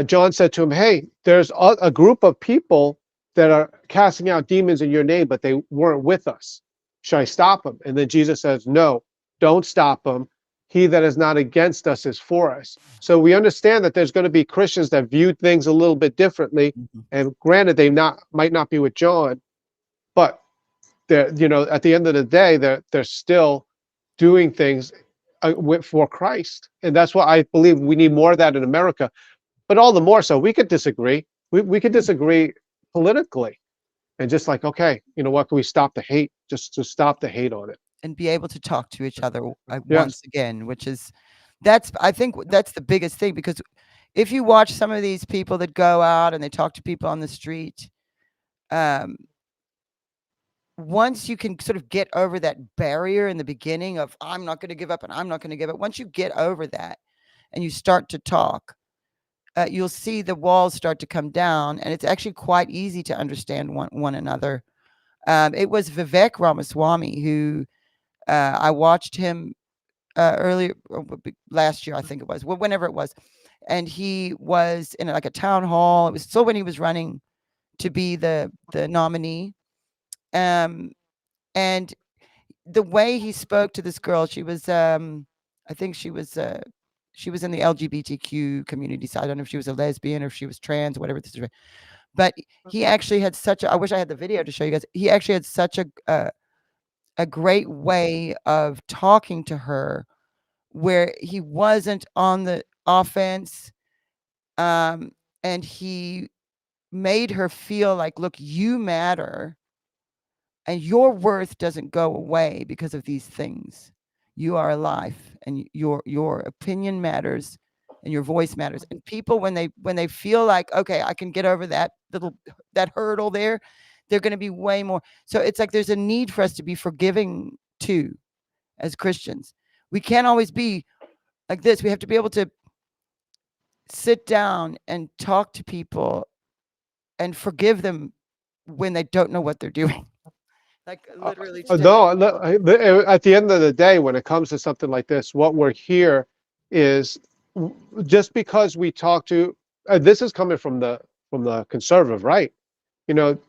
John said to him, "Hey, there's a group of people that are casting out demons in your name, but they weren't with us. Should I stop them?" And then Jesus says, "No, don't stop them. He that is not against us is for us." So we understand that there's going to be Christians that view things a little bit differently. Mhm. And granted, they might not be with John, but they're, at the end of the day, they're still doing things for Christ. And that's what I believe we need more of that in America. But all the more so, we could disagree. We could disagree politically, and just like, okay, what, can we stop the hate? Just to stop the hate on it. And be able to talk to each other Yes. once again, which is I think that's the biggest thing, because if you watch some of these people that go out and they talk to people on the street, once you can sort of get over that barrier in the beginning of I'm not going to give up and I'm not going to give up, once you get over that and you start to talk, you'll see the walls start to come down, and it's actually quite easy to understand one another. It was Vivek Ramaswamy who I watched him earlier last year, I think it was, whenever it was, and he was in like a town hall. It was still when he was running to be the nominee, and the way he spoke to this girl, she was I think she was in the LGBTQ community. So I don't know if she was a lesbian or if she was trans, whatever this is. But he actually had I wish I had the video to show you guys. He actually had such a great way of talking to her, where he wasn't on the offense, and he made her feel like, look, you matter, and your worth doesn't go away because of these things. You are alive, and your opinion matters, and your voice matters. And people, when they feel like, okay, I can get over that hurdle there, they're going to be way more. So it's like there's a need for us to be forgiving too, as Christians. We can't always be like this. We have to be able to sit down and talk to people and forgive them when they don't know what they're doing. Like literally. No, at the end of the day, when it comes to something like this, what we're here is just because we talk to, this is coming from the conservative right,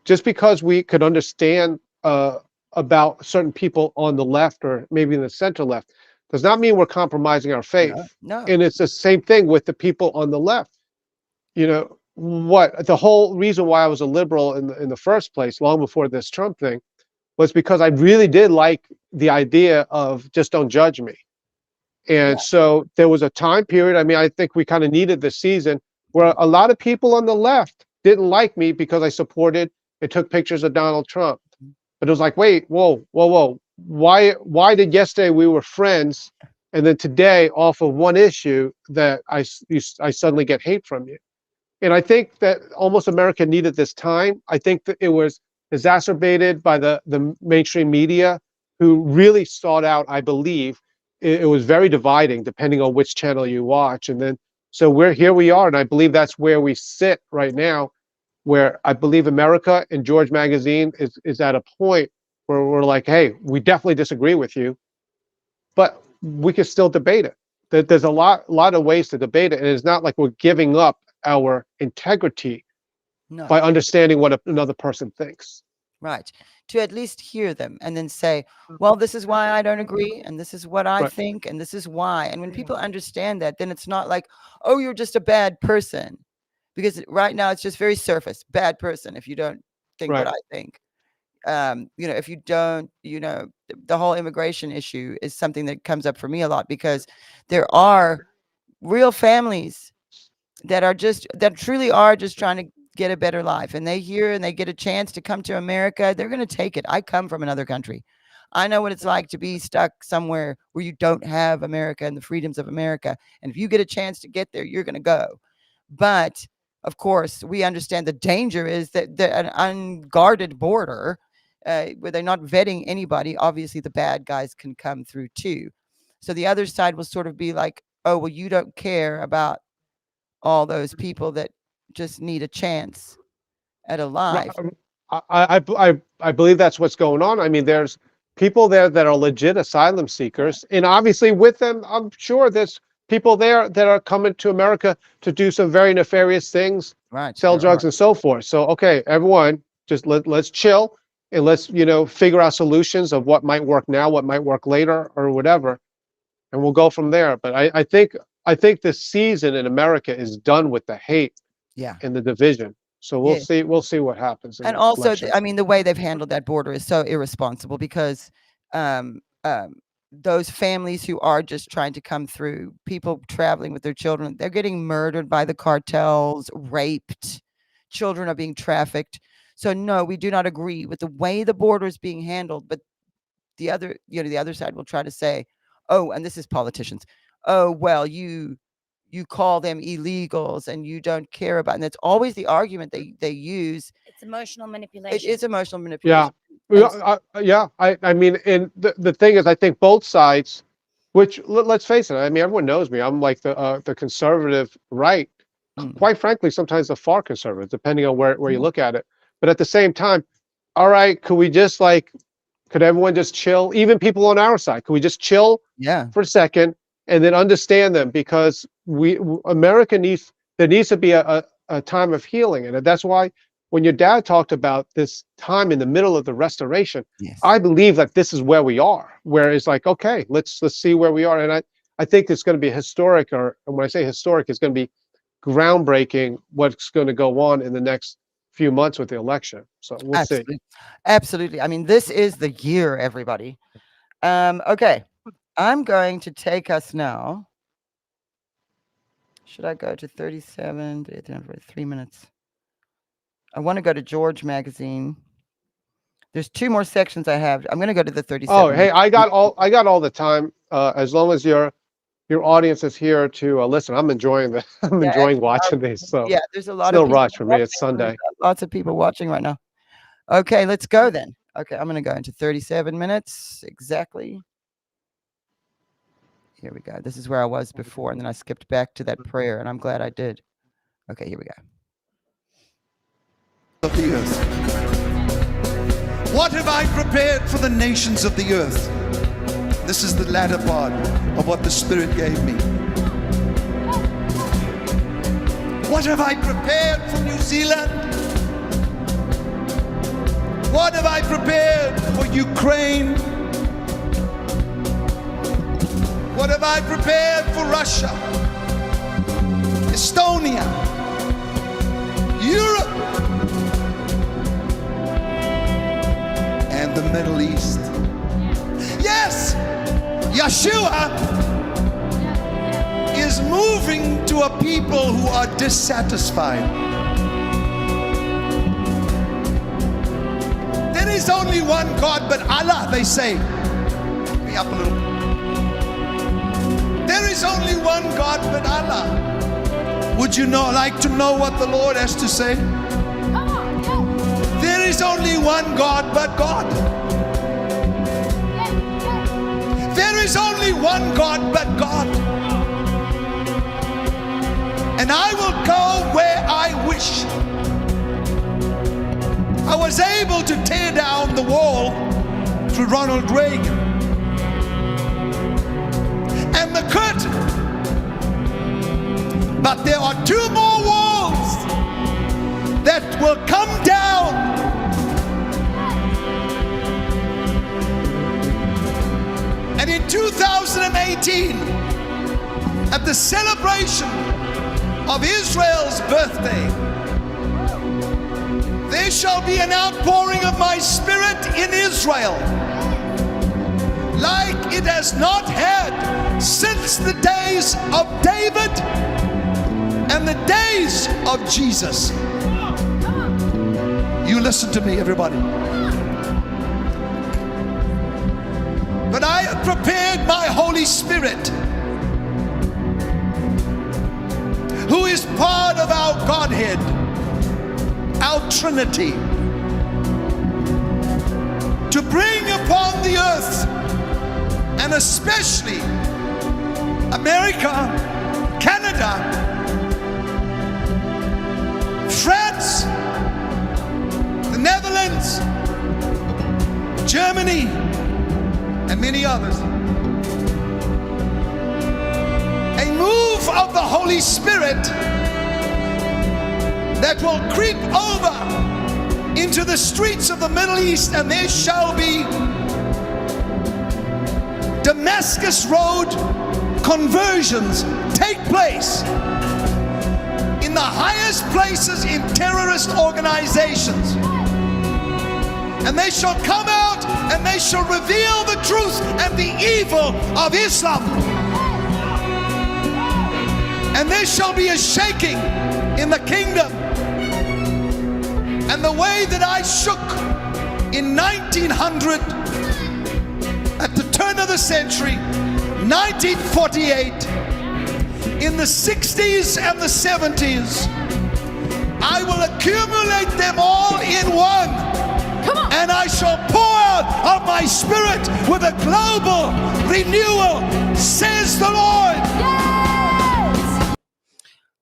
just because we could understand about certain people on the left or maybe in the center left, does not mean we're compromising our faith. No. And it's the same thing with the people on the left. What the whole reason why I was a liberal in the first place, long before this Trump thing, was because I really did like the idea of just don't judge me. And so there was a time period, I mean, I think we kind of needed this season where a lot of people on the left didn't like me because I supported and took pictures of Donald Trump. But it was like, wait, whoa. Why did yesterday we were friends, and then today, off of one issue, that I suddenly get hate from you? And I think that almost America needed this time. I think that it was exacerbated by the mainstream media, who really sought out, I believe, it was very dividing depending on which channel you watch. And then, so we are, and I believe that's where we sit right now, where I believe America and George Magazine is at a point where we're like, hey, we definitely disagree with you, but we can still debate it. There's a lot of ways to debate it, and it's not like we're giving up our integrity by understanding what another person thinks. Right. To at least hear them and then say, well, this is why I don't agree, and this is what I think, and this is why. And when people understand that, then it's not like, oh, you're just a bad person. Because right now it's just very surface, bad person, if you don't think what I think. If you don't, the whole immigration issue is something that comes up for me a lot, because there are real families that truly are just trying to get a better life, and they hear and they get a chance to come to America, they're going to take it. I come from another country. I know what it's like to be stuck somewhere where you don't have America and the freedoms of America. And if you get a chance to get there, you're going to go. But of course, we understand the danger is that an unguarded border, where they're not vetting anybody, obviously the bad guys can come through too. So the other side will sort of be like, oh, well, you don't care about all those people that just need a chance at a life. I believe that's what's going on. I mean, there's people there that are legit asylum seekers, and obviously with them, I'm sure there's people there that are coming to America to do some very nefarious things, Right. sell there drugs are. and so forth. So, okay, everyone, just let's chill and let's, figure out solutions of what might work now, what might work later, or whatever, and we'll go from there. But I think this season in America is done with the hate Yeah. and the division. So we'll Yes. see. We'll see what happens. In And the also, election. I mean, the way they've handled that border is so irresponsible because um, those families who are just trying to come through, people traveling with their children, they're getting murdered by the cartels, raped, children are being trafficked. So no, we do not agree with the way the border is being handled. But the other side will try to say, oh, and this is politicians. Oh, well, you call them illegals and you don't care about, and that's always the argument they use. It's emotional It manipulation. is emotional Yeah. manipulation. Yeah. I mean, and the thing is, I think both sides, which let's face it, I mean, everyone knows me. I'm like the conservative right. Mm. Quite frankly, sometimes the far conservative, depending on where you Mhm. look at it. But at the same time, all right, could everyone just chill? Even people on our side, could we just chill Yeah. for a second and then understand them? Because America there needs to be a time of healing. And that's why when your dad talked about this time in the middle of the restoration, Yes. I believe that this is where we are, where it's like, okay, let's see where we are. And I think it's going to be historic, and when I say historic, it's going to be groundbreaking what's going to go on in the next few months with the election. So we'll see. Absolutely. Absolutely. I mean, this is the year, everybody. Okay. I'm going to take us now. Should I go to 37? 3 minutes. I want to go to George Magazine. There's 2 more sections I have. I'm going to go to the 37. Oh, hey, I got all the time. As long as your audience is here to listen, I'm enjoying I'm Yeah, enjoying watching these. So yeah, there's a lot no of people rush for me. It's watching. Sunday. We've got lots of people watching right now. Okay, let's go then. Okay, I'm going to go into 37 minutes exactly. Here we go. This is where I was before, and then I skipped back to that prayer, and I'm glad I did. Okay, here we go. Of the earth. What have I prepared for the nations of the earth? This is the latter part of what the Spirit gave me. What have I prepared for New Zealand? What have I prepared for Ukraine? What have I prepared for Russia, Estonia, Europe, and the Middle East? Yes, Yeshua is moving to a people who are dissatisfied. There is only one God but Allah, they say. Pick me up a little. There is only one God but Allah. Would you like to know what the Lord has to say? There is only one God but God. There is only one God but God. And I will go where I wish. I was able to tear down the wall through Ronald Reagan. And the curtain. But there are 2 more walls that will come down. And in 2018, at the celebration of Israel's birthday, there shall be an outpouring of my Spirit in Israel like it has not had since the days of David and the days of Jesus. You listen to me, everybody. But I have prepared my Holy Spirit, who is part of our Godhead, our Trinity, to bring upon the earth, and especially America, Canada, France, the Netherlands, Germany, and many others. A move of the Holy Spirit that will creep over into the streets of the Middle East, and there shall be Damascus Road conversions take place in the highest places in terrorist organizations. And they shall come out and they shall reveal the truth and the evil of Islam. And there shall be a shaking in the kingdom. And the way that I shook in 1900, at the turn of the century, 1948, in the 60s and the 70s, I will accumulate them all in one. And I shall pour out of my spirit with a global renewal, says the Lord.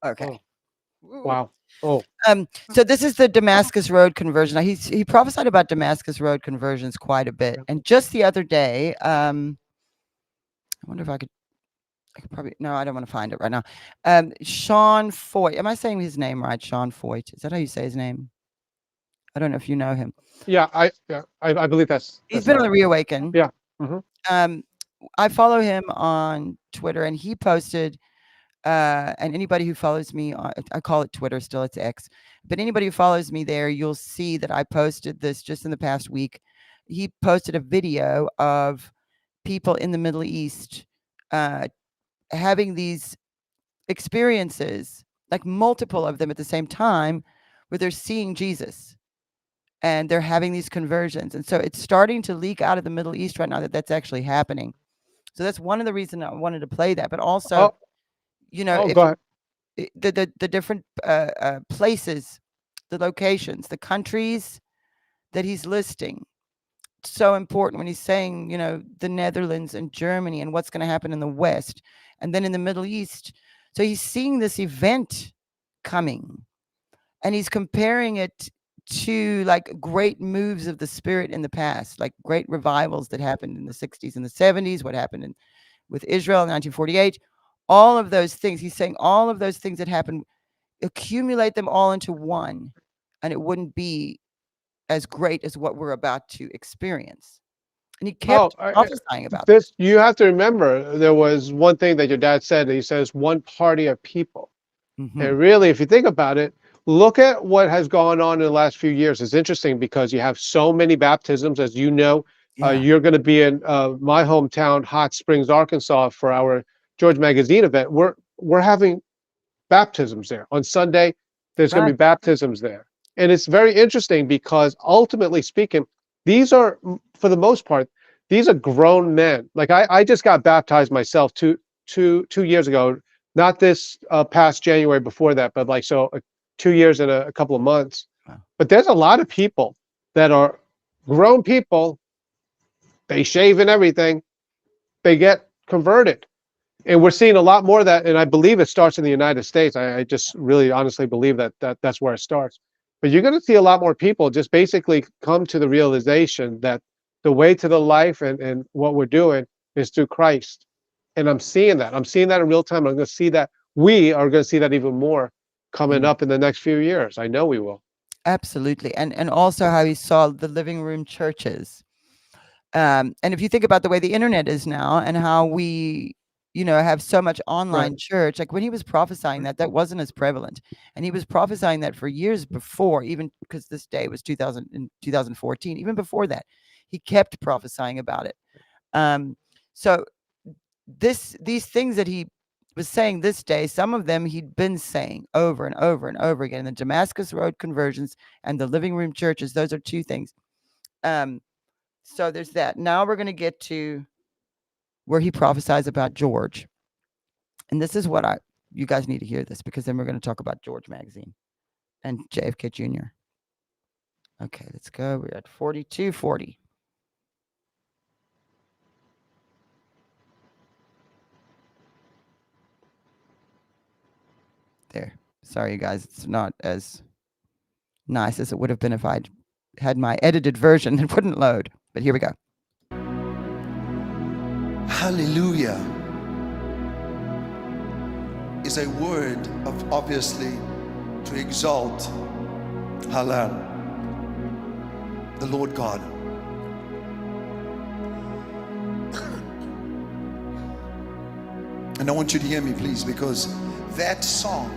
Okay. Wow. Oh, So this is the Damascus Road conversion. Now, he prophesied about Damascus Road conversions quite a bit. And just the other day, I wonder if I could probably, no, I don't want to find it right now. Sean Foyt. Am I saying his name right? Sean Foyt. Is that how you say his name? I don't know if you know him. yeah. I believe that's. He's been on the Reawaken. Yeah. Mhm. I follow him on Twitter, and he posted, and anybody who follows me, I call it Twitter still, it's X, but anybody who follows me there, you'll see that I posted this just in the past week. He posted a video of people in the Middle East having these experiences, like multiple of them at the same time, where they're seeing Jesus. And they're having these conversions. And so it's starting to leak out of the Middle East right now that that's actually happening. So that's one of the reasons I wanted to play that. But also, you know, Go ahead. the different places, the locations, the countries that he's listing. So important when he's saying, you know, the Netherlands and Germany and what's going to happen in the West. And then in the Middle East. So he's seeing this event coming. And he's comparing it to like great moves of the Spirit in the past, like great revivals that happened in the 60s and the 70s, what happened with Israel in 1948, all of those things. He's saying all of those things that happened, accumulate them all into one, and it wouldn't be as great as what we're about to experience. And he kept prophesying about this. You have to remember, there was one thing that your dad said. He says, one party of people. Mhm. And really, if you think about it, look at what has gone on in the last few years. It's interesting because you have so many baptisms, as you know. Yeah. You're going to be in my hometown, Hot Springs, Arkansas, for our George Magazine event. We're having baptisms there on Sunday. There's going to be baptisms there, and it's very interesting because ultimately speaking, these are, for the most part, these are grown men. Like I just got baptized myself two years ago. Not this past January, before that, but like 2 years and a couple of months. Wow. But there's a lot of people that are grown people. They shave and everything. They get converted. And we're seeing a lot more of that. And I believe it starts in the United States. I just really honestly believe that's where it starts. But you're going to see a lot more people just basically come to the realization that the way to the life and what we're doing is through Christ. And I'm seeing that. I'm seeing that in real time. I'm going to see that. We are going to see that even more coming up in the next few years. I know we will. Absolutely. And also how he saw the living room churches. And if you think about the way the internet is now and how we, you know, have so much online church, like when he was prophesying that wasn't as prevalent. And he was prophesying that for years before, even because this day was 2014, even before that, he kept prophesying about it. So these things that he was saying this day, some of them he'd been saying over and over and over again. The Damascus Road conversions and the living room churches, those are two things. So there's that. Now we're going to get to where he prophesies about George. And this is what you guys need to hear this, because then we're going to talk about George Magazine and JFK Jr. Okay, let's go. We're at 4240. There. Sorry, you guys. It's not as nice as it would have been if I'd had my edited version. It wouldn't load. But here we go. hallelujah is a word of obviously to exalt Halal, the Lord God. And I want you to hear me, please, because that song,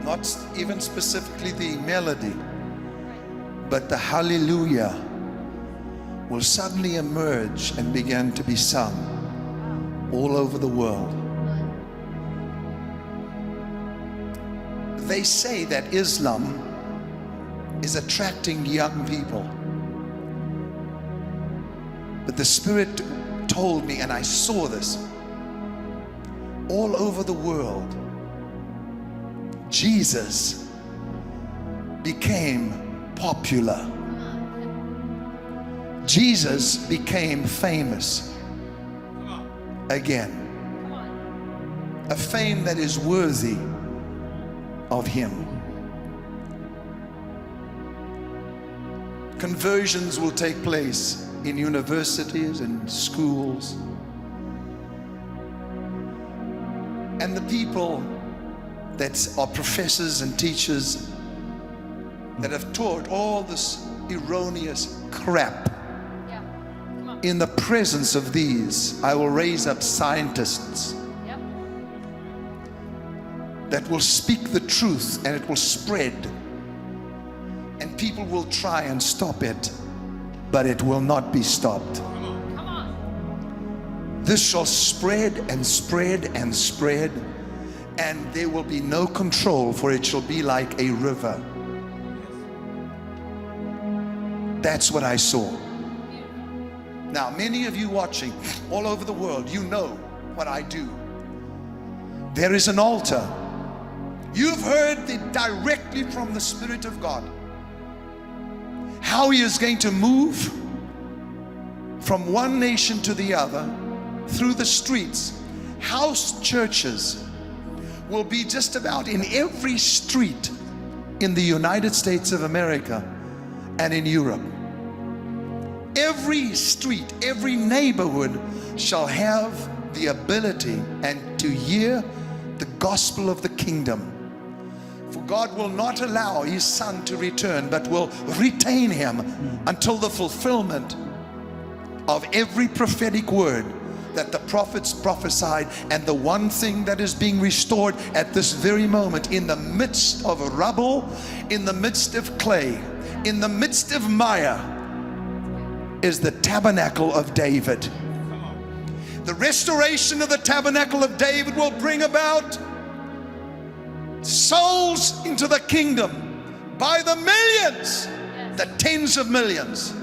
not even specifically the melody, but the hallelujah will suddenly emerge and begin to be sung all over the world. They say that Islam is attracting young people. But the Spirit told me, and I saw this, all over the world, Jesus became popular. Jesus became famous again. A fame that is worthy of him. Conversions will take place in universities and schools. And the people that are professors and teachers that have taught all this erroneous crap, in the presence of these, I will raise up scientists that will speak the truth, and it will spread, and people will try and stop it, but it will not be stopped. This shall spread and spread and spread, and there will be no control, for it shall be like a river. That's what I saw. Now, many of you watching all over the world, you know what I do. There is an altar. You've heard it directly from the Spirit of God, how He is going to move from one nation to the other through the streets. House churches will be just about in every street in the United States of America and in Europe. Every street, every neighborhood shall have the ability and to hear the gospel of the kingdom. For God will not allow His Son to return, but will retain Him until the fulfillment of every prophetic word that the prophets prophesied. And the one thing that is being restored at this very moment, in the midst of rubble, in the midst of clay, in the midst of mire, is the tabernacle of David. The restoration of the tabernacle of David will bring about souls into the kingdom by the millions, the tens of millions.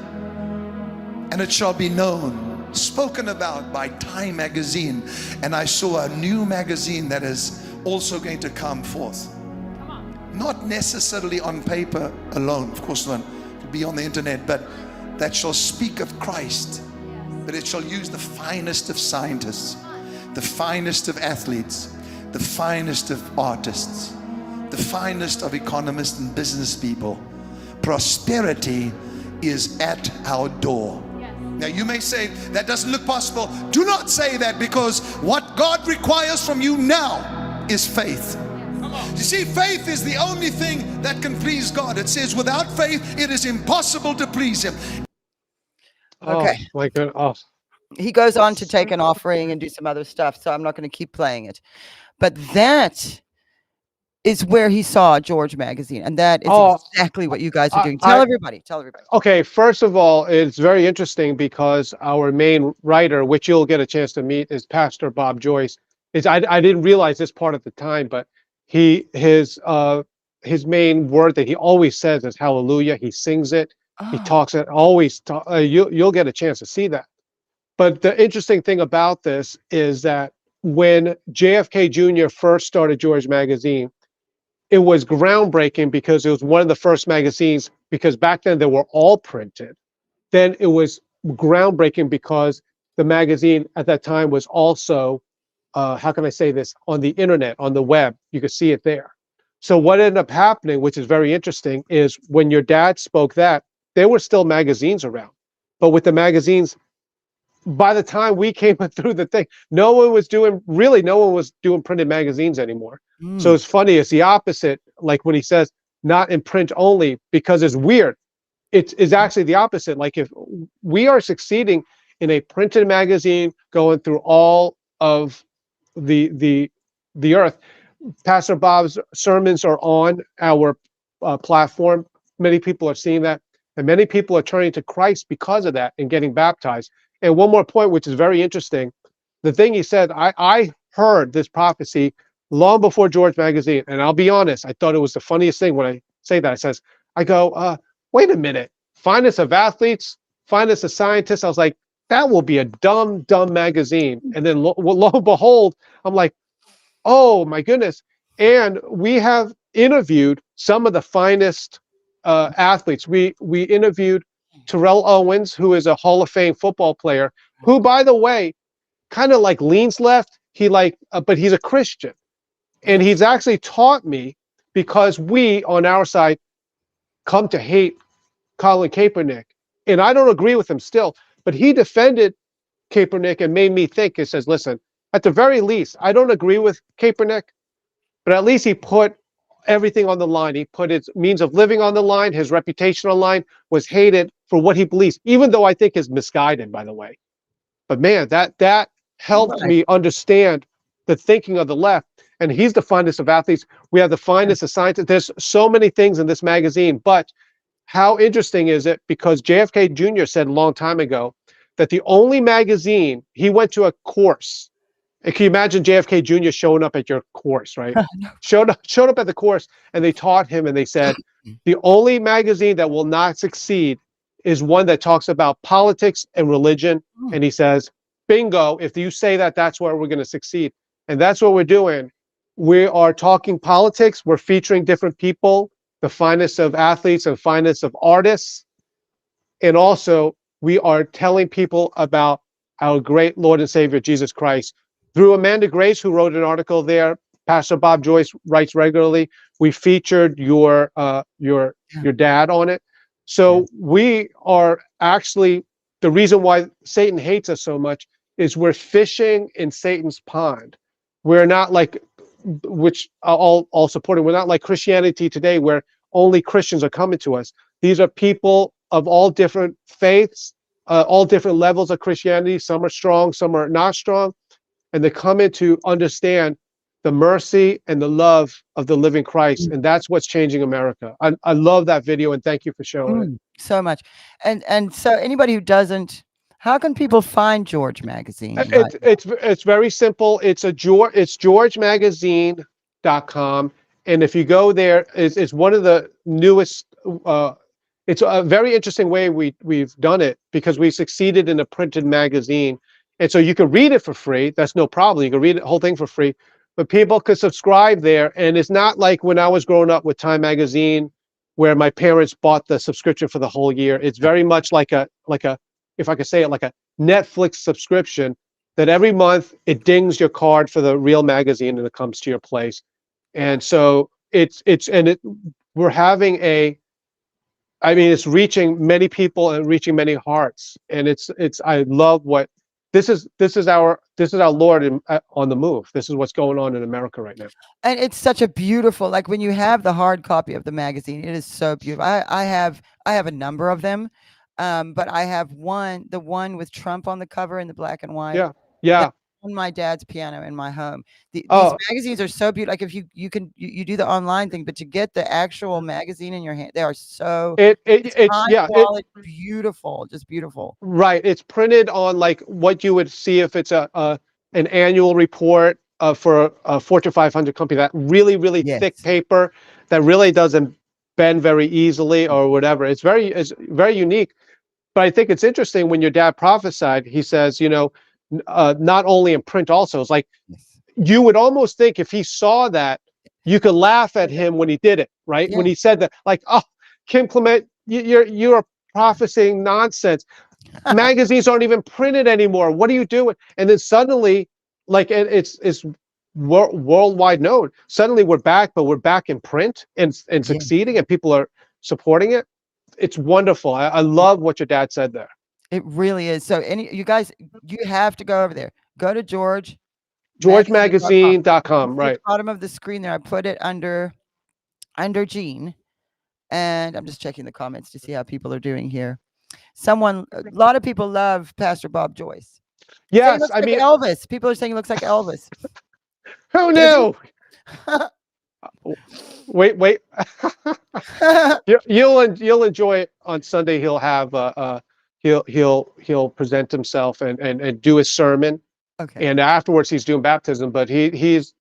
And it shall be known, spoken about by Time magazine. And I saw a new magazine that is also going to come forth. Not necessarily on paper alone, of course not, it'll be on the internet, but that shall speak of Christ. But it shall use the finest of scientists, the finest of athletes, the finest of artists, the finest of economists and business people. Prosperity is at our door. Now you may say, that doesn't look possible. Do not say that, because what God requires from you now is faith. You see, faith is the only thing that can please God. It says, without faith, it is impossible to please Him. Okay. Oh, my goodness. Oh. He goes on to take an offering and do some other stuff, so I'm not going to keep playing it. But that is where he saw George Magazine, and that is exactly what you guys are doing. Tell everybody. Okay, first of all, it's very interesting because our main writer, which you'll get a chance to meet, is Pastor Bob Joyce. I didn't realize this part at the time, but his main word that he always says is hallelujah. He sings it. He talks it always. You'll get a chance to see that. But the interesting thing about this is that when JFK Jr. first started George Magazine, it was groundbreaking because it was one of the first magazines, because back then they were all printed. Then it was groundbreaking because the magazine at that time was also, how can I say this, on the internet, on the web. You could see it there. So what ended up happening, which is very interesting, is when your dad spoke that, there were still magazines around. But with the magazines by the time we came through the thing, no one was doing printed magazines anymore. So it's funny, it's the opposite. Like when he says not in print only, because it's weird. It's actually the opposite. Like if we are succeeding in a printed magazine going through all of the earth. Pastor Bob's sermons are on our platform. Many people are seeing that, and many people are turning to Christ because of that and getting baptized. And one more point, which is very interesting, the thing he said, I heard this prophecy long before George Magazine, and I'll be honest, I thought it was the funniest thing when I say that. I go, wait a minute, finest of athletes, finest of scientists. I was like, that will be a dumb magazine. And then lo and behold, I'm like, oh my goodness. And we have interviewed some of the finest athletes. We interviewed Terrell Owens, who is a Hall of Fame football player, who, by the way, kind of like leans left. But he's a Christian. And he's actually taught me, because we, on our side, come to hate Colin Kaepernick. And I don't agree with him still, but he defended Kaepernick and made me think. He says, listen, at the very least, I don't agree with Kaepernick, but at least he put everything on the line. He put his means of living on the line, his reputation on the line, was hated for what he believes, even though I think is misguided, by the way. But man, that helped me understand the thinking of the left. And he's the finest of athletes. We have the finest of scientists. There's so many things in this magazine, but how interesting is it? Because JFK Jr. said a long time ago that the only magazine, he went to a course. And can you imagine JFK Jr. showing up at your course, right? showed up at the course, and they taught him, and they said, the only magazine that will not succeed is one that talks about politics and religion. And he says, bingo, if you say that, that's where we're going to succeed. And that's what we're doing. We are talking politics. We're featuring different people, the finest of athletes and finest of artists. And also, we are telling people about our great Lord and Savior, Jesus Christ. Through Amanda Grace, who wrote an article there, Pastor Bob Joyce writes regularly. We featured your dad on it. So we are actually, the reason why Satan hates us so much is we're fishing in Satan's pond. We're not like, which all supporting, we're not like Christianity today where only Christians are coming to us. These are people of all different faiths, all different levels of Christianity. Some are strong, some are not strong. And they come in to understand the mercy and the love of the living Christ. And that's what's changing America. I love that video, and thank you for showing it. So much. And so anybody who doesn't, how can people find George Magazine? It's very simple. It's georgemagazine.com. And if you go there, it's one of the newest, it's a very interesting way we've done it, because we succeeded in a printed magazine. And so you can read it for free. That's no problem. You can read the whole thing for free. But people could subscribe there. And it's not like when I was growing up with Time Magazine, where my parents bought the subscription for the whole year. It's very much like a, if I could say it, like a Netflix subscription, that every month it dings your card for the real magazine and it comes to your place. And so we're having it's reaching many people and reaching many hearts. And I love what this is our Lord on the move. This is what's going on in America right now. And it's such a beautiful, like when you have the hard copy of the magazine, it is so beautiful. I have a number of them. But I have the one with Trump on the cover in the black and white. Yeah. On my dad's piano in my home. These magazines are so beautiful. Like if you do the online thing, but to get the actual magazine in your hand, they are so quality, beautiful, just beautiful. Right. It's printed on like what you would see if it's an annual report for a Fortune 500 company, that really thick paper that really doesn't bend very easily or whatever. It's very unique. But I think it's interesting when your dad prophesied, he says, not only in print also, it's like you would almost think if he saw that, you could laugh at him when he did it, right? Yeah. When he said that, like, oh, Kim Clement, you're prophesying nonsense. Magazines aren't even printed anymore. What are you doing? And then suddenly, like, it's worldwide known. Suddenly we're back, but we're back in print and succeeding, and people are supporting it. It's wonderful. I love what your dad said there. It really is. So you guys, you have to go over there. Go to George. GeorgeMagazine.com, At right. the bottom of the screen there, I put it under Gene, and I'm just checking the comments to see how people are doing here. A lot of people love Pastor Bob Joyce. Say he Yes, looks I like mean, Elvis. People are saying he looks like Elvis. who Does knew? Wait. You'll enjoy it on Sunday. He'll have he'll present himself and do his sermon, Okay. and afterwards he's doing baptism. But he's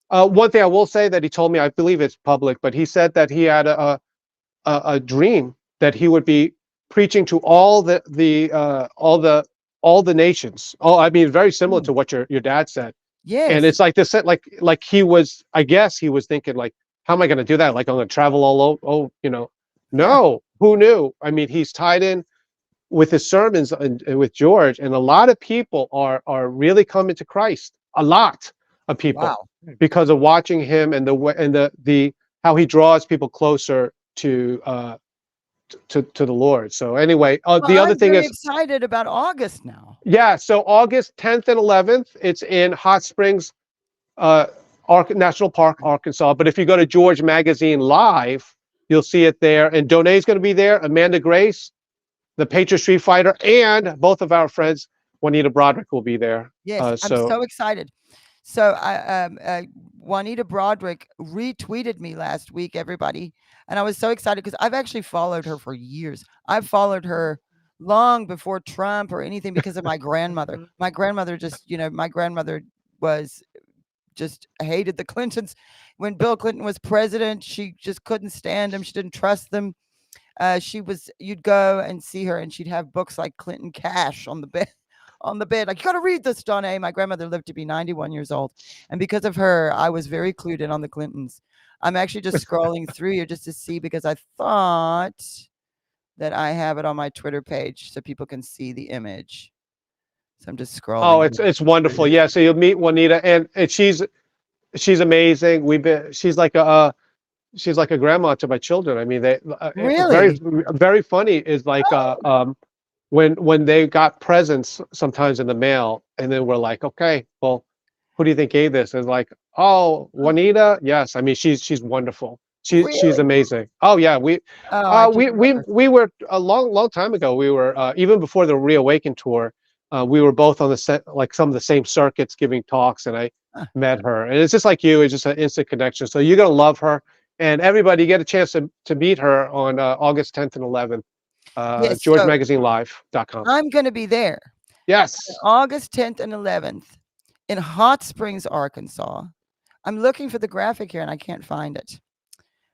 one thing I will say that he told me, I believe it's public, but he said that he had a dream that he would be preaching to all the nations. Oh, I mean, very similar to what your dad said. And Yes. it's like this, like he was, I guess he was thinking like, how am I going to do that? Like I'm going to travel all over. Oh, no, who knew? I mean, he's tied in with his sermons and with George, and a lot of people are really coming to Christ. A lot of people, Wow. because of watching him and the how he draws people closer to the Lord. So anyway, the other I'm thing very is, excited about August now. yeah, so August 10th and 11th, it's in Hot Springs National Park, Arkansas. But if you go to George Magazine Live, you'll see it there. And Donay's going to be there, Amanda Grace, the Patriot Street Fighter, and both of our friends, Juanita Broderick, will be there. Yes, I'm so excited. So Juanita Broderick retweeted me last week, everybody. And I was so excited because I've actually followed her for years. I've followed her long before Trump or anything because of my grandmother. My grandmother just hated the Clintons. When Bill Clinton was president, she just couldn't stand him. She didn't trust them. You'd go and see her and she'd have books like Clinton Cash on the bed. Like, you got to read this, Donna. My grandmother lived to be 91 years old. And because of her, I was very clued in on the Clintons. I'm actually just scrolling through here just to see, because I thought that I have it on my Twitter page so people can see the image. So I'm just scrolling. Oh, it's wonderful. Yeah. So you'll meet Juanita, and she's amazing. She's like a grandma to my children. I mean, they Really? very funny is like when they got presents sometimes in the mail, and then we're like, okay, well, who do you think gave this? And like, oh, Juanita. Yes. I mean, she's wonderful. She's Really? amazing. Oh yeah. We were a long time ago. We were even before the Reawaken tour. We were both on the set, like some of the same circuits, giving talks, and I met her. And it's just like you. It's just an instant connection. So you're gonna love her. And everybody, get a chance to meet her on August 10th and 11th. Yes, so GeorgeMagazineLive.com. I'm going to be there. Yes. August 10th and 11th in Hot Springs, Arkansas. I'm looking for the graphic here and I can't find it.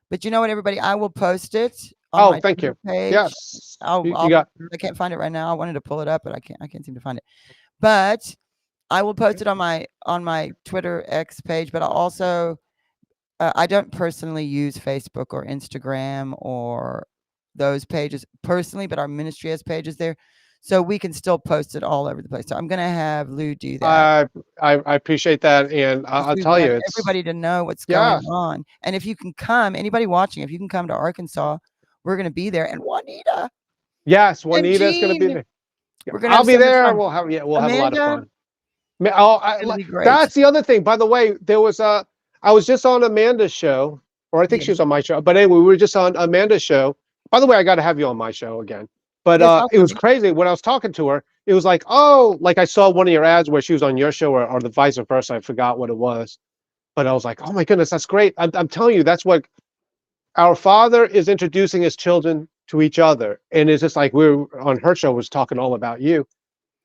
But you know what, everybody? I will post it on my thank Twitter you. page. Yes. I can't find it right now. I wanted to pull it up, but I can't seem to find it. But I will post it on my Twitter X page. But I also I don't personally use Facebook or Instagram or those pages personally, but our ministry has pages there, so we can still post it all over the place. So I'm gonna have Lou do that. I appreciate that, and I'll We tell want you, it's everybody to know what's going on. And if you can come, anybody watching, if you can come to Arkansas, we're gonna be there. And Juanita, yes, Juanita's going to be Gene, there. we're gonna I'll have be so much there. fun. We'll have a lot of Amanda, fun. it's gonna be great. That's the other thing. By the way, there was I was just on Amanda's show, or I think she was on my show. But anyway, we were just on Amanda's show. By the way, I got to have you on my show again. But Yes, it was crazy when I was talking to her. It was like, oh, like I saw one of your ads where she was on your show, or the vice versa. I forgot what it was. But I was like, oh my goodness, that's great. I'm telling you, that's what our Father is introducing his children to each other. And it's just like we were on her show was talking all about you.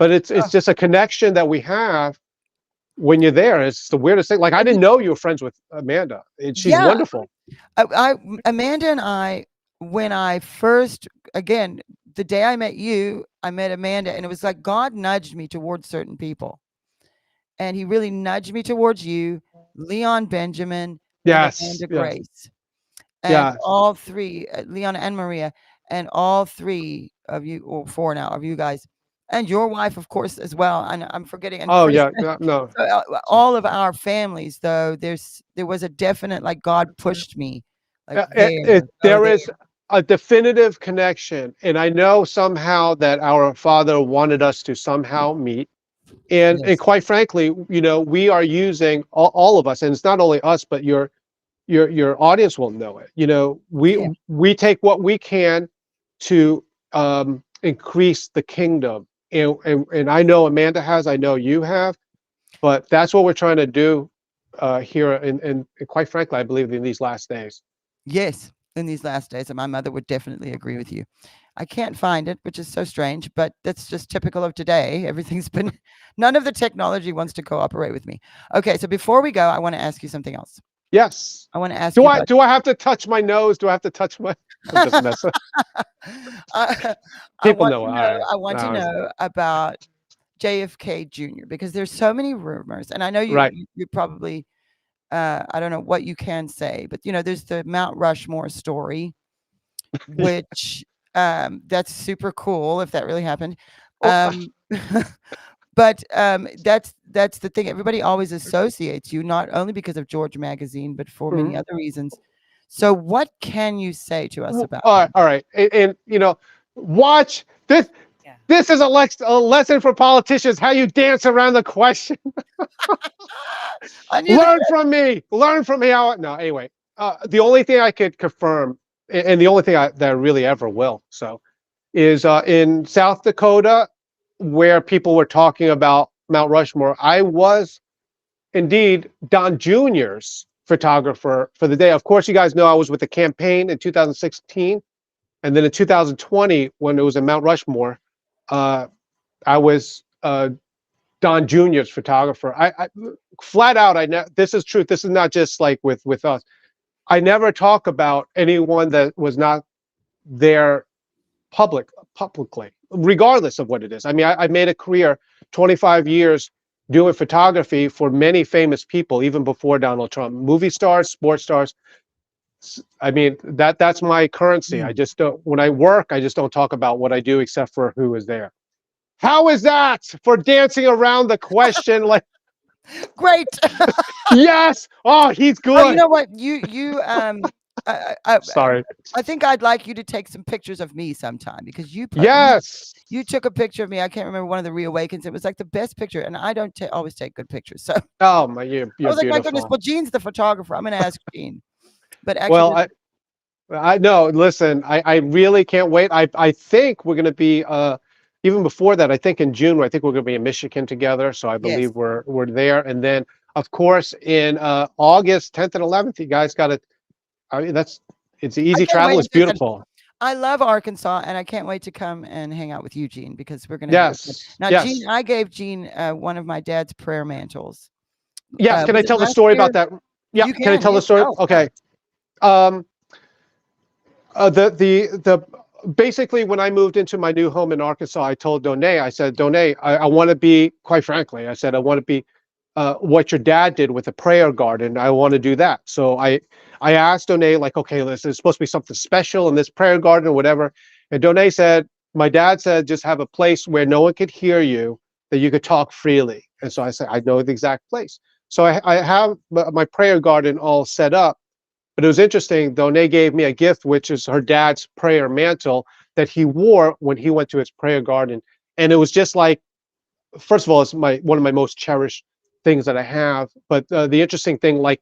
But it's just a connection that we have when you're there. It's the weirdest thing. Like, I didn't know you were friends with Amanda. And she's wonderful. Amanda and I, when I first, again, the day I met you, I met Amanda, and it was like God nudged me towards certain people. And he really nudged me towards you, Leon Benjamin, Yes. and Amanda Yes. Grace. And Yes. all three, Leon and Maria, and all three of you, or four now, of you guys, and your wife, of course, as well. And I'm forgetting. And Oh Chris, yeah. No. so, all of our families, though, there was a definite, like, God pushed me. Like, there There is. a definitive connection. And I know somehow that our Father wanted us to somehow meet. And Yes. quite frankly, we are using all of us, and it's not only us, but your audience will know it. Yeah. We take what we can to increase the kingdom. And I know Amanda has, I know you have, but that's what we're trying to do here. And quite frankly, I believe in these last days. Yes, in these last days, and my mother would definitely agree with you. I can't find it, which is so strange, but that's just typical of today. Everything's been, none of the technology wants to cooperate with me. Okay, so before we go, I want to ask you something else. Yes. I want to ask Do you I about, do I have to touch my nose? Do I have to touch my? I'm just messing. I People want know. to All know, right. I want to All right. know about JFK Jr. because there's so many rumors, and I know Right. you probably I don't know what you can say, but there's the Mount Rushmore story, which that's super cool if that really happened. Oh, But that's the thing. Everybody always associates you not only because of George Magazine, but for many mhm. other reasons. So what can you say to us about All right. him? All right. And watch this. Yeah. This is a lesson for politicians. How you dance around the question. I knew that. Learn from me. Learn from me. No. Anyway, the only thing I could confirm, and the only thing that I really ever will, so, is in South Dakota, where people were talking about Mount Rushmore. I was indeed Don Jr.'s photographer for the day. Of course, you guys know I was with the campaign in 2016, and then in 2020, when it was in Mount Rushmore, I was Don Jr.'s photographer. I flat out, this is truth. This is not just like with us. I never talk about anyone that was not there publicly, regardless of what it is. I mean, I made a career, 25 years doing photography for many famous people, even before Donald Trump, movie stars, sports stars. I mean, that's my currency. I just don't, when I work, I just don't talk about what I do except for who is there. How is that for dancing around the question? Like, Great. yes. Oh, he's Oh, you good. know what? Sorry. I think I'd like you to take some pictures of me sometime because Yes. you took a picture of me. I can't remember one of the Reawakens. It was like the best picture, and I don't always take good pictures. So Oh my, you're I was like, my goodness. beautiful. Well, Gene's the photographer. I'm going to ask Gene. But actually, Well, I know. Listen, I really can't wait. I think we're going to be even before that. I think in June, I think we're going to be in Michigan together. So I believe yes. we're there. And then, of course, in August 10th and 11th, you guys got to. I mean, it's easy can't travel. wait. It's beautiful. I love Arkansas, and I can't wait to come and hang out with you, Gene, because we're going to. Yes. Now, Yes. Gene, I gave Gene one of my dad's prayer mantles. Yes. Can I Was it tell the last story year? about that? Yeah. You Can I tell the yes, story? go. Okay. The basically when I moved into my new home in Arkansas, I told Donay, I said, Donay, I want to be, quite frankly, I said, I want to be what your dad did with the prayer garden. I want to do that. So I asked Donay, like, okay, listen, it's supposed to be something special in this prayer garden or whatever. And Donay said, my dad said, just have a place where no one could hear you, that you could talk freely. And so I said, I know the exact place. So I have my prayer garden all set up. But it was interesting, Donay gave me a gift, which is her dad's prayer mantle that he wore when he went to his prayer garden. And it was just like, first of all, it's one of my most cherished things that I have. But the interesting thing, like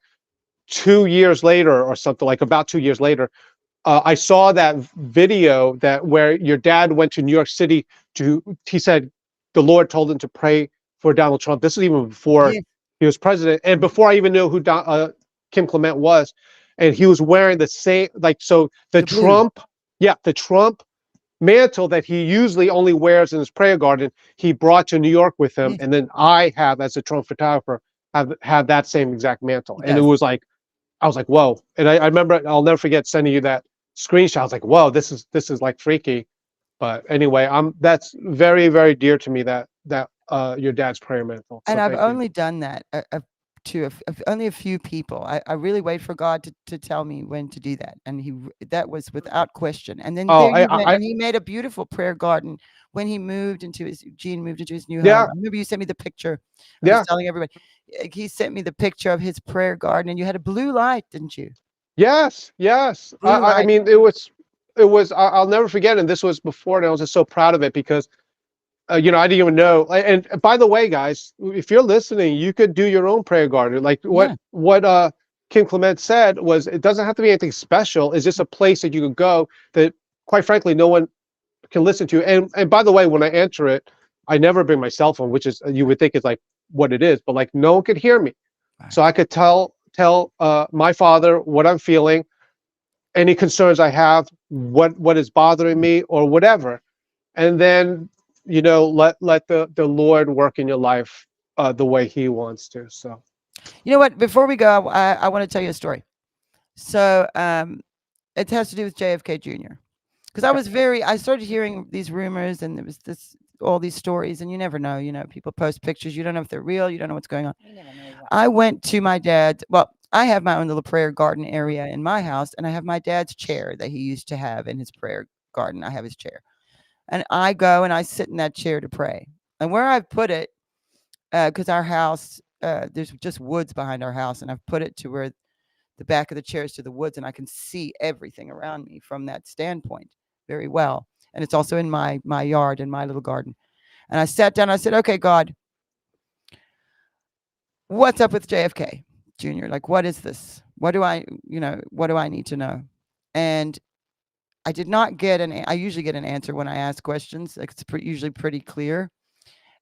2 years later or something, like about 2 years later, I saw that video that where your dad went to New York City he said the Lord told him to pray for Donald Trump. This is even before Yes. he was president, and before I even knew who Kim Clement was. And he was wearing the same, like, so the blue. Trump, the Trump mantle that he usually only wears in his prayer garden, he brought to New York with him. Yes. And then I have, as a Trump photographer, have that same exact mantle. And it Yes. was like, I was like, whoa. And I remember, I'll never forget sending you that screenshot. I was like, whoa, this is like freaky. But anyway, that's very, very dear to me, that your dad's prayer mantle. So And I've thank you. only done that to only a few people. I really wait for God to tell me when to do that, and that was without question. And then Oh, there you went, and he made a beautiful prayer garden when Gene moved into his new home. I remember you sent me the picture. I was telling everybody. He sent me the picture of his prayer garden, and you had a blue light, didn't you? Yes. Blue I light. mean, it was it was, I'll never forget. And this was before, and I was just so proud of it because, you know, I didn't even know. And by the way, guys, if you're listening, you could do your own prayer garden. Like Yeah. what Kim Clement said was, it doesn't have to be anything special. It's just a place that you could go that, quite frankly, no one can listen to. And by the way, when I enter it, I never bring my cell phone, which is, you would think is like what it is, but like no one could hear me. So I could tell my Father what I'm feeling, any concerns I have, what is bothering me or whatever. And then, you know, let the Lord work in your life the way he wants to. So You know what? Before we go, I want to tell you a story. So it has to do with JFK Jr. Because I started hearing these rumors, and there was all these stories, and you never know. You know, people post pictures. You don't know if they're real. You don't know what's going on. You never know what. I went to my dad. Well, I have my own little prayer garden area in my house, and I have my dad's chair that he used to have in his prayer garden. I have his chair, and I go and I sit in that chair to pray. And where I've put it, because our house, there's just woods behind our house, and I've put it to where the back of the chair is to the woods, and I can see everything around me from that standpoint very well. And it's also in my yard, in my little garden. And I sat down, I said, okay, God, what's up with JFK Jr.? Like, what is this? What do I need to know? And I did not get I usually get an answer when I ask questions. Like, it's usually pretty clear.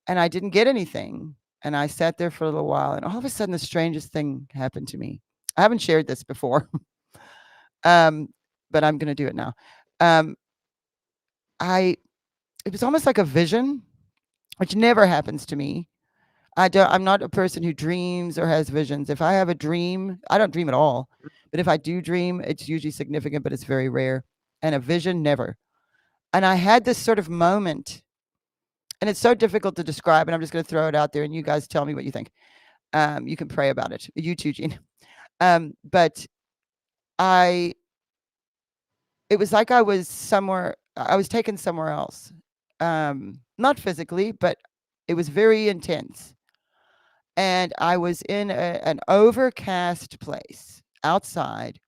And I didn't get anything. And I sat there for a little while, and all of a sudden the strangest thing happened to me. I haven't shared this before, but I'm going to do it now. It was almost like a vision, which never happens to me. I'm not a person who dreams or has visions. If I have a dream, I don't dream at all. But if I do dream, it's usually significant, but it's very rare. And a vision, never. And I had this sort of moment, and it's so difficult to describe, and I'm just going to throw it out there, and you guys tell me what you think. You can pray about it. You too, Gene. But it was like I was taken somewhere else. Not physically, but it was very intense. And I was in an overcast place outside,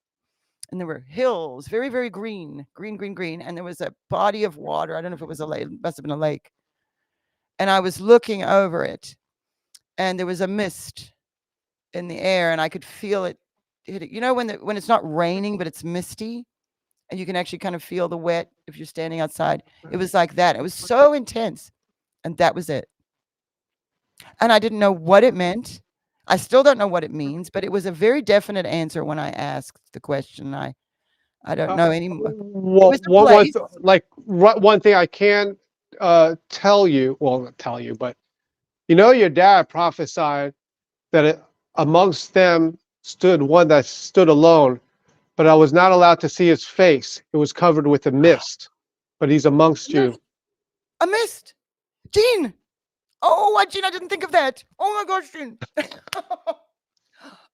and there were hills, very, very green. And there was a body of water. I don't know if it was a lake, it must have been a lake. And I was looking over it, and there was a mist in the air, and I could feel it hit it. You know, when it's not raining, but it's misty, and you can actually kind of feel the wet if you're standing outside. It was like that. It was so intense. And that was it. And I didn't know what it meant. I still don't know what it means, but it was a very definite answer when I asked the question. I don't know anymore. Well, one thing I can tell you, well, not tell you, but you know, your dad prophesied that amongst them stood one that stood alone, but I was not allowed to see his face. It was covered with a mist, but he's amongst you. A mist. Gene. Oh, Gene, I didn't think of that. Oh my gosh, Gene.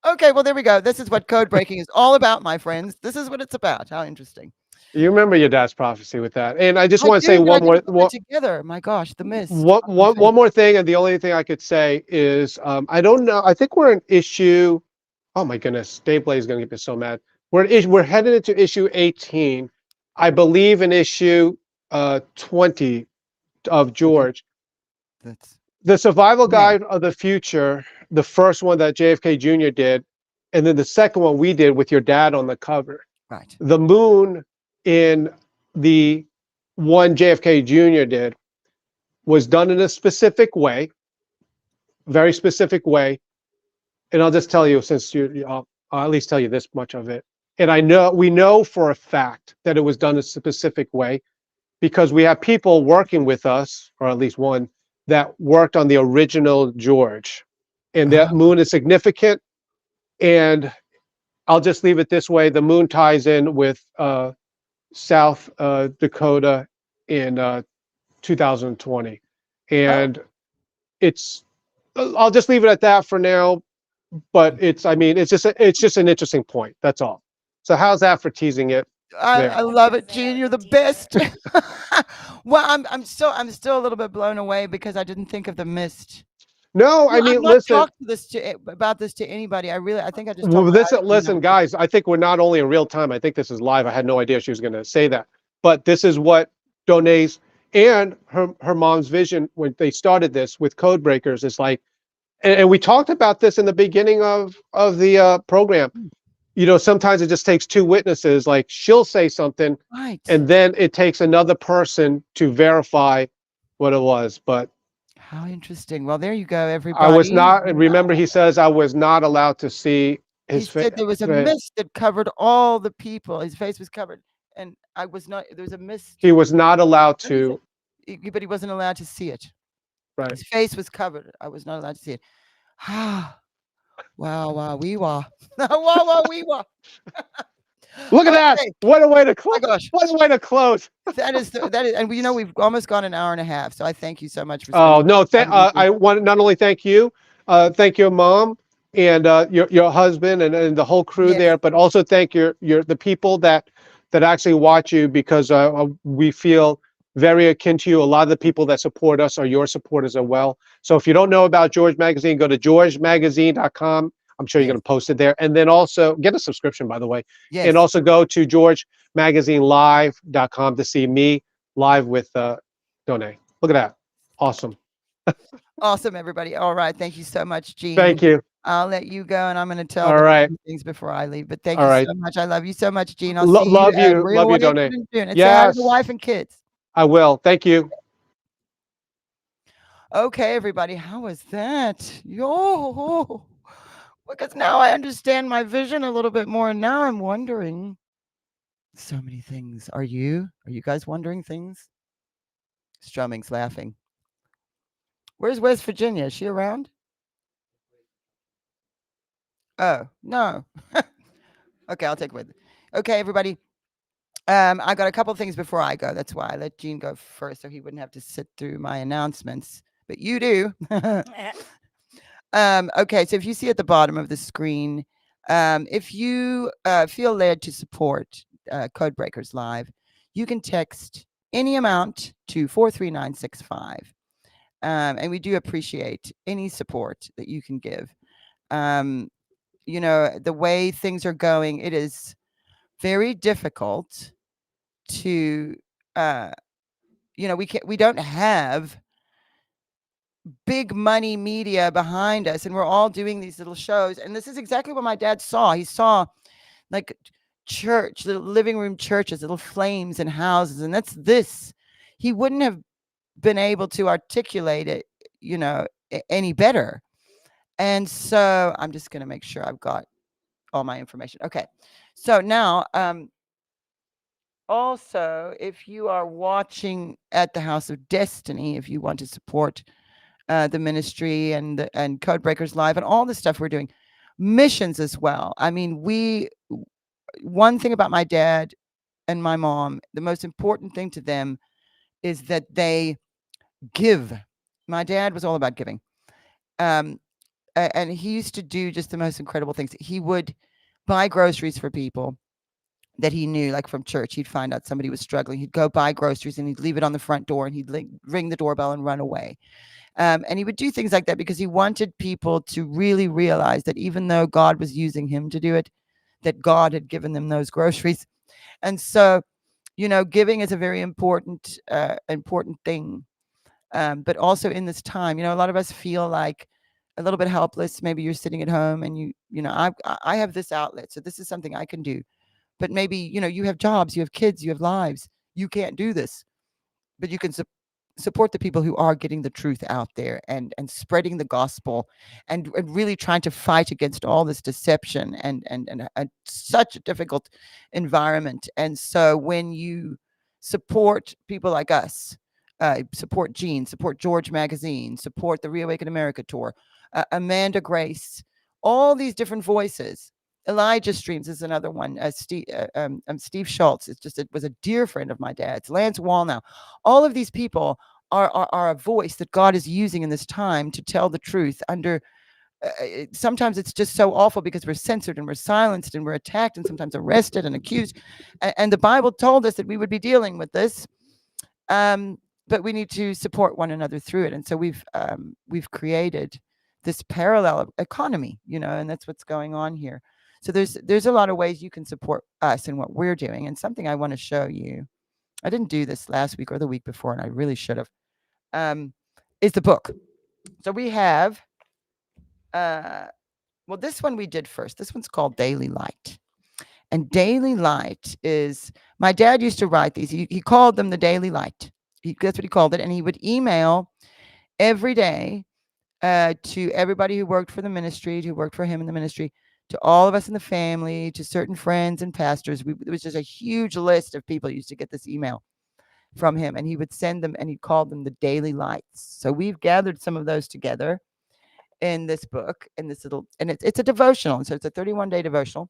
Okay, well, there we go. This is what code breaking is all about, my friends. This is what it's about. How interesting. You remember your dad's prophecy with that. And I just want to say one more together. My gosh, the mist. One more thing, and the only thing I could say is I don't know. I think we're in issue. Oh my goodness, Dave Blay is going to get me so mad. We're headed into issue 18. I believe in issue 20 of George. That's the Survival Guide of the Future, the first one that JFK Jr. did, and then the second one we did with your dad on the cover. right. The moon in the one JFK Jr. did was done in a specific way, very specific way. And I'll just tell you, since I'll at least tell you this much of it. And we know for a fact that it was done a specific way because we have people working with us, or at least one, that worked on the original George. And that moon is significant. And I'll just leave it this way. The moon ties in with South Dakota in 2020. And I'll just leave it at that for now. But it's just an interesting point. That's all. So how's that for teasing it? I love it, Gene. You're the best. Well, I'm still a little bit blown away because I didn't think of the mist. No, I mean, I've not listen. talked about this to anybody. I think I just. Well, listen, guys. I think we're not only in real time. I think this is live. I had no idea she was going to say that. but this is what Donae's and her mom's vision when they started this with Code Breakers is like, and we talked about this in the beginning of the program. You know, sometimes it just takes two witnesses. Like she'll say something, Right. and then it takes another person to verify what it was. But How interesting. Well, there you go, everybody. I was not. And remember, he says I was not allowed to see He his face. said there was a mist that covered all the people. His face was covered, and I was not. There was a mist. He was not allowed What did he to. say? But he wasn't allowed to see it. Right. His face was covered. I was not allowed to see it. Wow, wow, wee wah. Wow, wow, wee wah. Look at that! Okay. What a way to Oh close! my gosh. What a way to close! That is, and you know, we've almost gone an hour and a half. So I thank you so much for. Oh no! time with me. I want to not only thank you, thank your mom and your husband and the whole crew Yes. there, but also thank the people that actually watch you, because we feel very akin to you. A lot of the people that support us are your supporters as well. So if you don't know about George Magazine, go to georgemagazine.com. I'm sure you're Yes. going to post it there, and then also get a subscription, by the way. Yes. And also go to georgemagazinelive.com to see me live with Donae. Look at that. Awesome. Awesome, everybody. All right. Thank you so much, Gene. Thank you. I'll let you go, and I'm going to tell All them right. a few things before I leave. But thank All you right. so much. I love you so much, Gene. I'll see Love you. you. Love you, Donae. In June. And say hi to the Yes. wife and kids. I will. Thank you. Okay, everybody. How was that? Yo, because now I understand my vision a little bit more, and now I'm wondering so many things. Are you guys wondering things? Strumming's laughing. Where's West Virginia? Is she around? Oh, no. Okay, I'll take it with. Okay, everybody. I got a couple things before I go. That's why I let Gene go first, so he wouldn't have to sit through my announcements. But you do. Okay, so if you see at the bottom of the screen, if you feel led to support Code Breakers Live, you can text any amount to 43965. And we do appreciate any support that you can give. You know, the way things are going, it is very difficult to, you know, we don't have big money media behind us, and we're all doing these little shows. And this is exactly what my dad saw. He saw like church, little living room churches, little flames in houses, and that's this. He wouldn't have been able to articulate it, you know, any better. And so I'm just going to make sure I've got all my information. Okay. So now, also, if you are watching at the House of Destiny, if you want to support the ministry and Code Breakers Live and all the stuff we're doing, missions as well. I mean, one thing about my dad and my mom, the most important thing to them is that they give. My dad was all about giving. And he used to do just the most incredible things. He would buy groceries for people that he knew, like from church. He'd find out somebody was struggling. He'd go buy groceries and he'd leave it on the front door, and he'd ring the doorbell and run away. And he would do things like that because he wanted people to really realize that even though God was using him to do it, that God had given them those groceries. And so, you know, giving is a very important thing. But also in this time, you know, a lot of us feel like a little bit helpless. Maybe you're sitting at home and you know, I have this outlet, so this is something I can do. But maybe, you know, you have jobs, you have kids, you have lives. You can't do this, but you can support the people who are getting the truth out there and spreading the gospel and really trying to fight against all this deception and such a difficult environment. And so when you support people like us, support Gene, support George Magazine, support the Reawaken America Tour, Amanda Grace, all these different voices. Elijah Streams is another one. Steve Schultz was a dear friend of my dad's. Lance Wallnow. All of these people are a voice that God is using in this time to tell the truth. Sometimes it's just so awful because we're censored and we're silenced and we're attacked and sometimes arrested and accused. And the Bible told us that we would be dealing with this. But we need to support one another through it. And so we've created this parallel economy, you know, and that's what's going on here. So there's a lot of ways you can support us and what we're doing. And something I want to show you I didn't do this last week or the week before, and I really should have, is the book. So we have, well, this one we did first. This one's called Daily Light. And Daily Light is, my dad used to write these. He called them the Daily Light. That's what he called it. And he would email every day to everybody who worked for the ministry, who worked for him in the ministry, to all of us in the family, to certain friends and pastors. It was just a huge list of people who used to get this email from him. And he would send them, and he called them the Daily Lights. So we've gathered some of those together in this book, in this little, and it's a devotional. And so it's a 31-day devotional.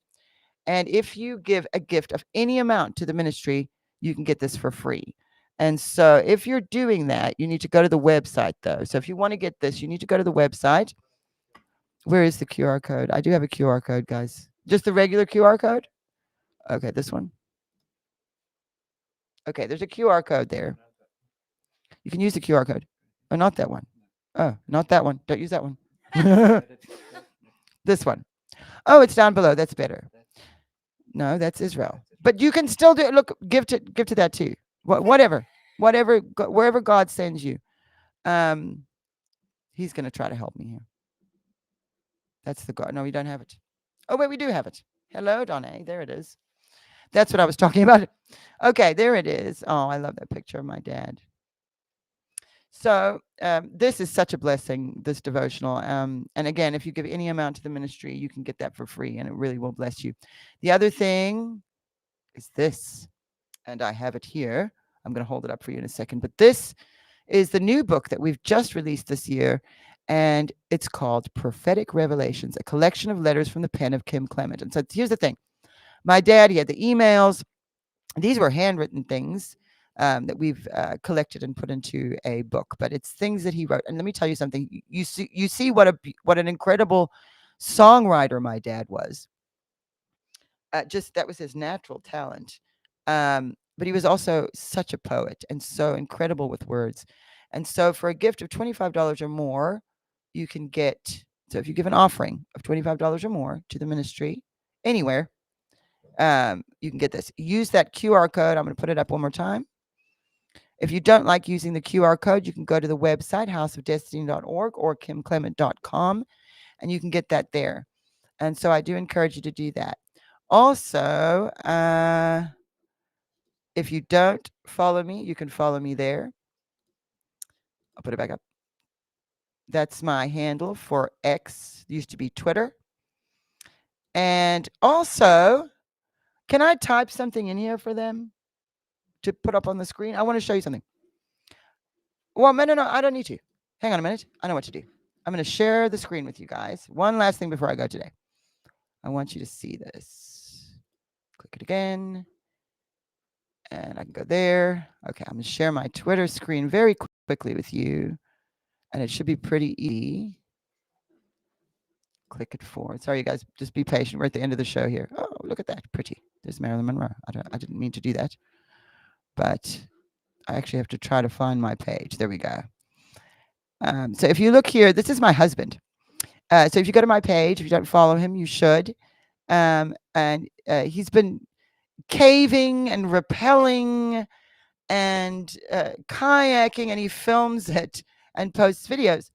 And if you give a gift of any amount to the ministry, you can get this for free. And so if you're doing that, you need to go to the website, though. So if you want to get this, you need to go to the website. Where is the QR code? I do have a QR code, guys. Just the regular QR code? Okay, this one. Okay, there's a QR code there. You can use the QR code. Oh, not that one. Oh, not that one. Don't use that one. This one. Oh, it's down below. That's better. No, that's Israel. But you can still do it. Look, give to that too. Whatever, wherever God sends you. He's going to try to help me here. That's the God. No, we don't have it. Oh, wait, we do have it. Hello, Donna. There it is. That's what I was talking about. Okay, there it is. Oh, I love that picture of my dad. So this is such a blessing, this devotional. And again, if you give any amount to the ministry, you can get that for free, and it really will bless you. The other thing is this, and I have it here. I'm going to hold it up for you in a second. But this is the new book that we've just released this year, and it's called Prophetic Revelations, a collection of letters from the pen of Kim Clement. And so here's the thing. My dad, he had the emails. These were handwritten things that we've collected and put into a book, but it's things that he wrote. And let me tell you something. You see what an incredible songwriter my dad was. Just that was his natural talent. But he was also such a poet and so incredible with words. And so for a gift of $25 or more, you can get, so if you give an offering of $25 or more to the ministry anywhere, you can get this. Use that QR code. I'm going to put it up one more time. If you don't like using the QR code, you can go to the website, houseofdestiny.org or kimclement.com, and you can get that there. And so I do encourage you to do that. Also, if you don't follow me, you can follow me there. I'll put it back up. That's my handle for X. It used to be Twitter. And also, can I type something in here for them to put up on the screen? I want to show you something. Well, no, I don't need to. Hang on a minute. I know what to do. I'm going to share the screen with you guys. One last thing before I go today. I want you to see this. Click it again. And I can go there. Okay, I'm going to share my Twitter screen very quickly with you. And it should be pretty easy. Click it forward. Sorry, you guys, just be patient. We're at the end of the show here. Oh, look at that. Pretty. There's Marilyn Monroe. I didn't mean to do that. But I actually have to try to find my page. There we go. So if you look here, this is my husband. So if you go to my page, if you don't follow him, you should. And he's been caving and rappelling and kayaking, and he films it and posts videos.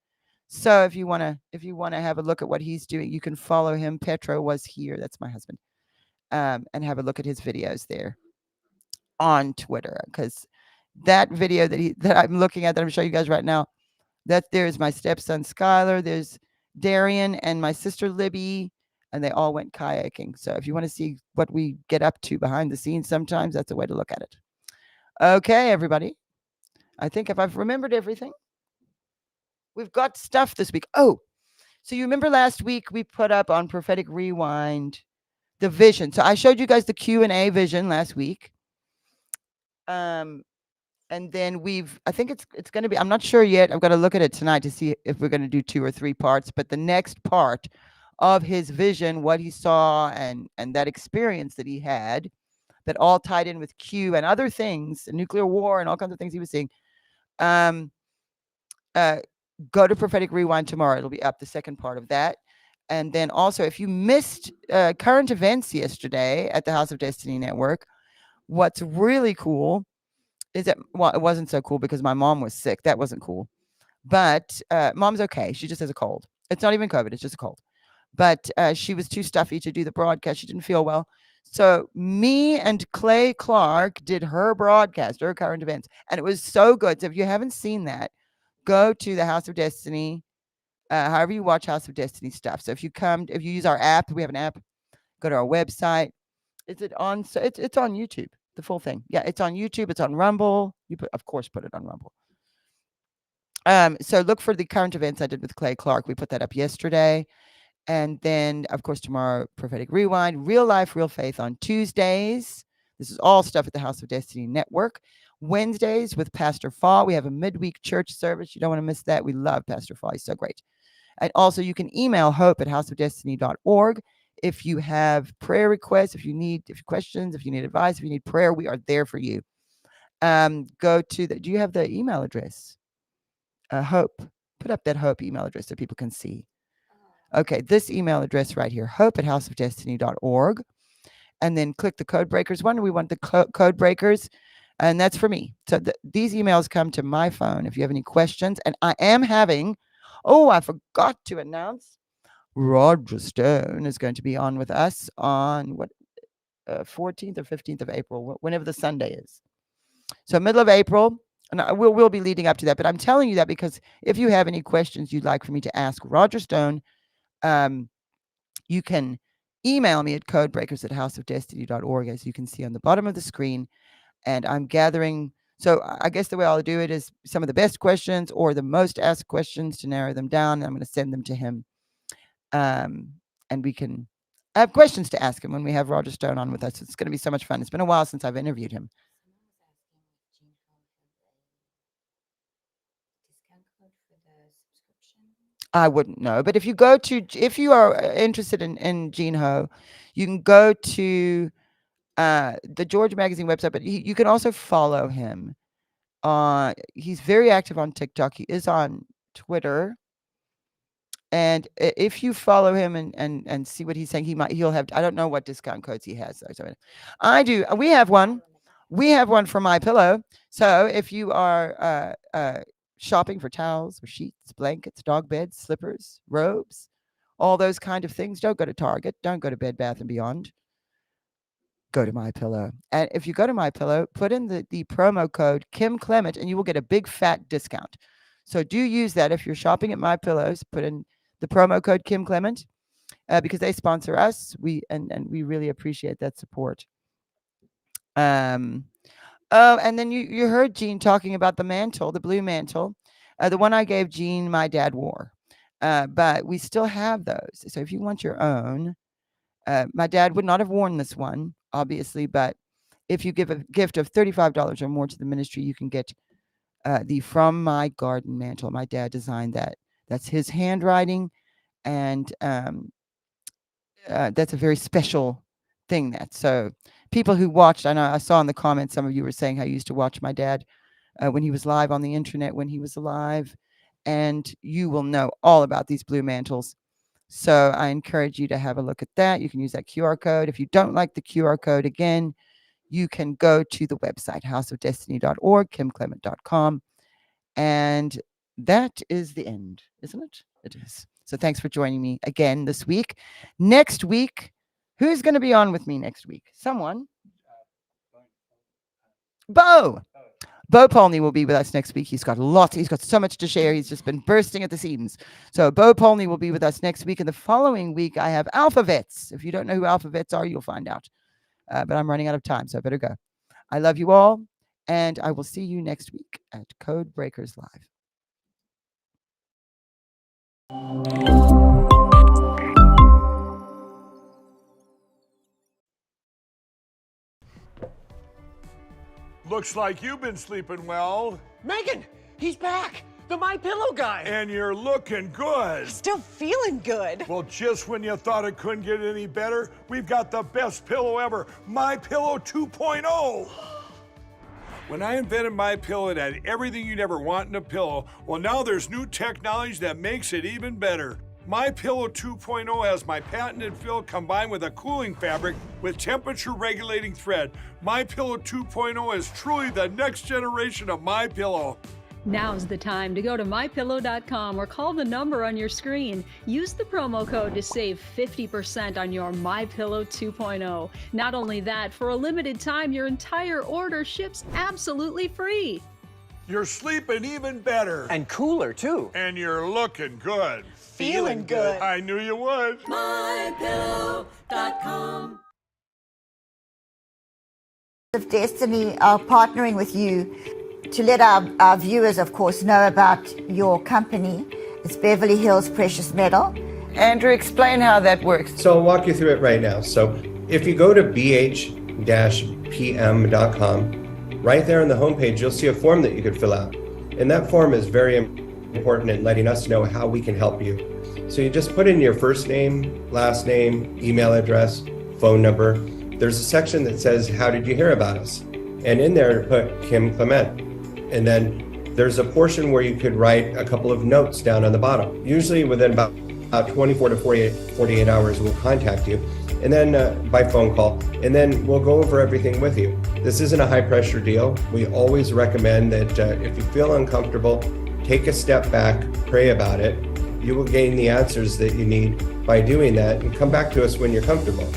So if you want to have a look at what he's doing, you can follow him. Petro was here. That's my husband. And have a look at his videos there on Twitter, because that video that I'm looking at, that I'm showing you guys right now, that there's my stepson Skylar, there's Darian and my sister Libby, and they all went kayaking. So if you want to see what we get up to behind the scenes, sometimes that's a way to look at it. Okay, everybody. I think if I've remembered everything, we've got stuff this week. Oh, so you remember last week we put up on Prophetic Rewind the vision. So I showed you guys the Q&A vision last week. And then I think it's going to be, I'm not sure yet. I've got to look at it tonight to see if we're going to do 2 or 3 parts. But the next part of his vision, what he saw and that experience that he had, that all tied in with Q and other things, nuclear war and all kinds of things he was seeing. Go to Prophetic Rewind tomorrow. It'll be up, the second part of that. And then also, if you missed current events yesterday at the House of Destiny Network, what's really cool Well, it wasn't so cool because my mom was sick. That wasn't cool. But mom's okay. She just has a cold. It's not even COVID. It's just a cold. But she was too stuffy to do the broadcast. She didn't feel well. So me and Clay Clark did her broadcast, her current events. And it was so good. So if you haven't seen that, go to the House of Destiny, however you watch House of Destiny stuff. So if you use our app, we have an app, go to our website. Is it on? So it's on YouTube, the full thing. Yeah, it's on YouTube. It's on Rumble. Of course, put it on Rumble. So look for the current events I did with Clay Clark. We put that up yesterday. And then, of course, tomorrow, Prophetic Rewind, Real Life, Real Faith on Tuesdays. This is all stuff at the House of Destiny Network. Wednesdays with Pastor Fall. We have a midweek church service. You don't want to miss that. We love Pastor Fall. He's so great. And also, you can email hope@houseofdestiny.org if you have prayer requests, if you need questions, if you need advice, if you need prayer. We are there for you. Go to do you have the email address? Hope. Put up that Hope email address so people can see. Okay, this email address right here, hope@houseofdestiny.org. And then click the Code Breakers one. We want the Code Breakers, and that's for me. So these emails come to my phone if you have any questions. And I am having, I forgot to announce, Roger Stone is going to be on with us on 14th or 15th of April, whenever the Sunday is. So middle of April, and we'll be leading up to that. But I'm telling you that because if you have any questions you'd like for me to ask Roger Stone, you can email me at codebreakers@houseofdestiny.org, as you can see on the bottom of the screen. And I'm gathering. So I guess the way I'll do it is some of the best questions or the most asked questions to narrow them down. And I'm going to send them to him. And we can have questions to ask him when we have Roger Stone on with us. It's going to be so much fun. It's been a while since I've interviewed him. I wouldn't know, but if you are interested in Gene Ho, you can go to the George Magazine website, but you can also follow him. He's very active on TikTok. He is on Twitter. And if you follow him and see what he's saying, he'll have, I don't know what discount codes he has. So I do. We have one. We have one for MyPillow. So if you are shopping for towels or sheets, blankets, dog beds, slippers, robes, all those kind of things, don't go to Target. Don't go to Bed Bath & Beyond. Go to MyPillow. And if you go to MyPillow, put in the promo code Kim Clement and you will get a big fat discount. So do use that if you're shopping at MyPillows. Put in the promo code Kim Clement because they sponsor us. We really appreciate that support. And then you heard Gene talking about the mantle, the blue mantle, the one I gave Gene, my dad wore. But we still have those. So if you want your own, my dad would not have worn this one, obviously, but if you give a gift of $35 or more to the ministry, you can get the From My Garden mantle. My dad designed that. That's his handwriting, and that's a very special thing. So people who watched, I know I saw in the comments, some of you were saying how you used to watch my dad when he was live on the internet when he was alive, and you will know all about these blue mantles. So I encourage you to have a look at that. You can use that QR code. If you don't like the QR code, again, you can go to the website, houseofdestiny.org, kimclement.com. And that is the end, isn't it? It is. So thanks for joining me again this week. Next week, who's going to be on with me next week? Someone? Bo Polney will be with us next week. He's got so much to share. He's just been bursting at the seams. So Bo Polney will be with us next week. And the following week, I have Alphavets. If you don't know who Alphavets are, you'll find out. But I'm running out of time, so I better go. I love you all, and I will see you next week at Code Breakers Live. Looks like you've been sleeping well. Megan, he's back. The MyPillow guy. And you're looking good. Still feeling good. Well, just when you thought it couldn't get any better, we've got the best pillow ever, MyPillow 2.0. When I invented MyPillow, it had everything you'd ever want in a pillow. Well, now there's new technology that makes it even better. My Pillow 2.0 has my patented fill combined with a cooling fabric with temperature regulating thread. My Pillow 2.0 is truly the next generation of My Pillow. Now's the time to go to mypillow.com or call the number on your screen. Use the promo code to save 50% on your MyPillow 2.0. Not only that, for a limited time, your entire order ships absolutely free. You're sleeping even better. And cooler, too. And you're looking good. Feeling good. I knew you would. mypillow.com. of Destiny are partnering with you to let our viewers, of course, know about your company. It's Beverly Hills Precious Metal. Andrew, explain how that works. So I'll walk you through it right now. So if you go to bh-pm.com, right there on the homepage, you'll see a form that you could fill out. And that form is very important in letting us know how we can help you. So you just put in your first name, last name, email address, phone number. There's a section that says, how did you hear about us? And in there, put Kim Clement. And then there's a portion where you could write a couple of notes down on the bottom. Usually within about 24 to 48 hours, we'll contact you. And then by phone call, and then we'll go over everything with you. This isn't a high pressure deal. We always recommend that if you feel uncomfortable, take a step back, pray about it. You will gain the answers that you need by doing that, and come back to us when you're comfortable.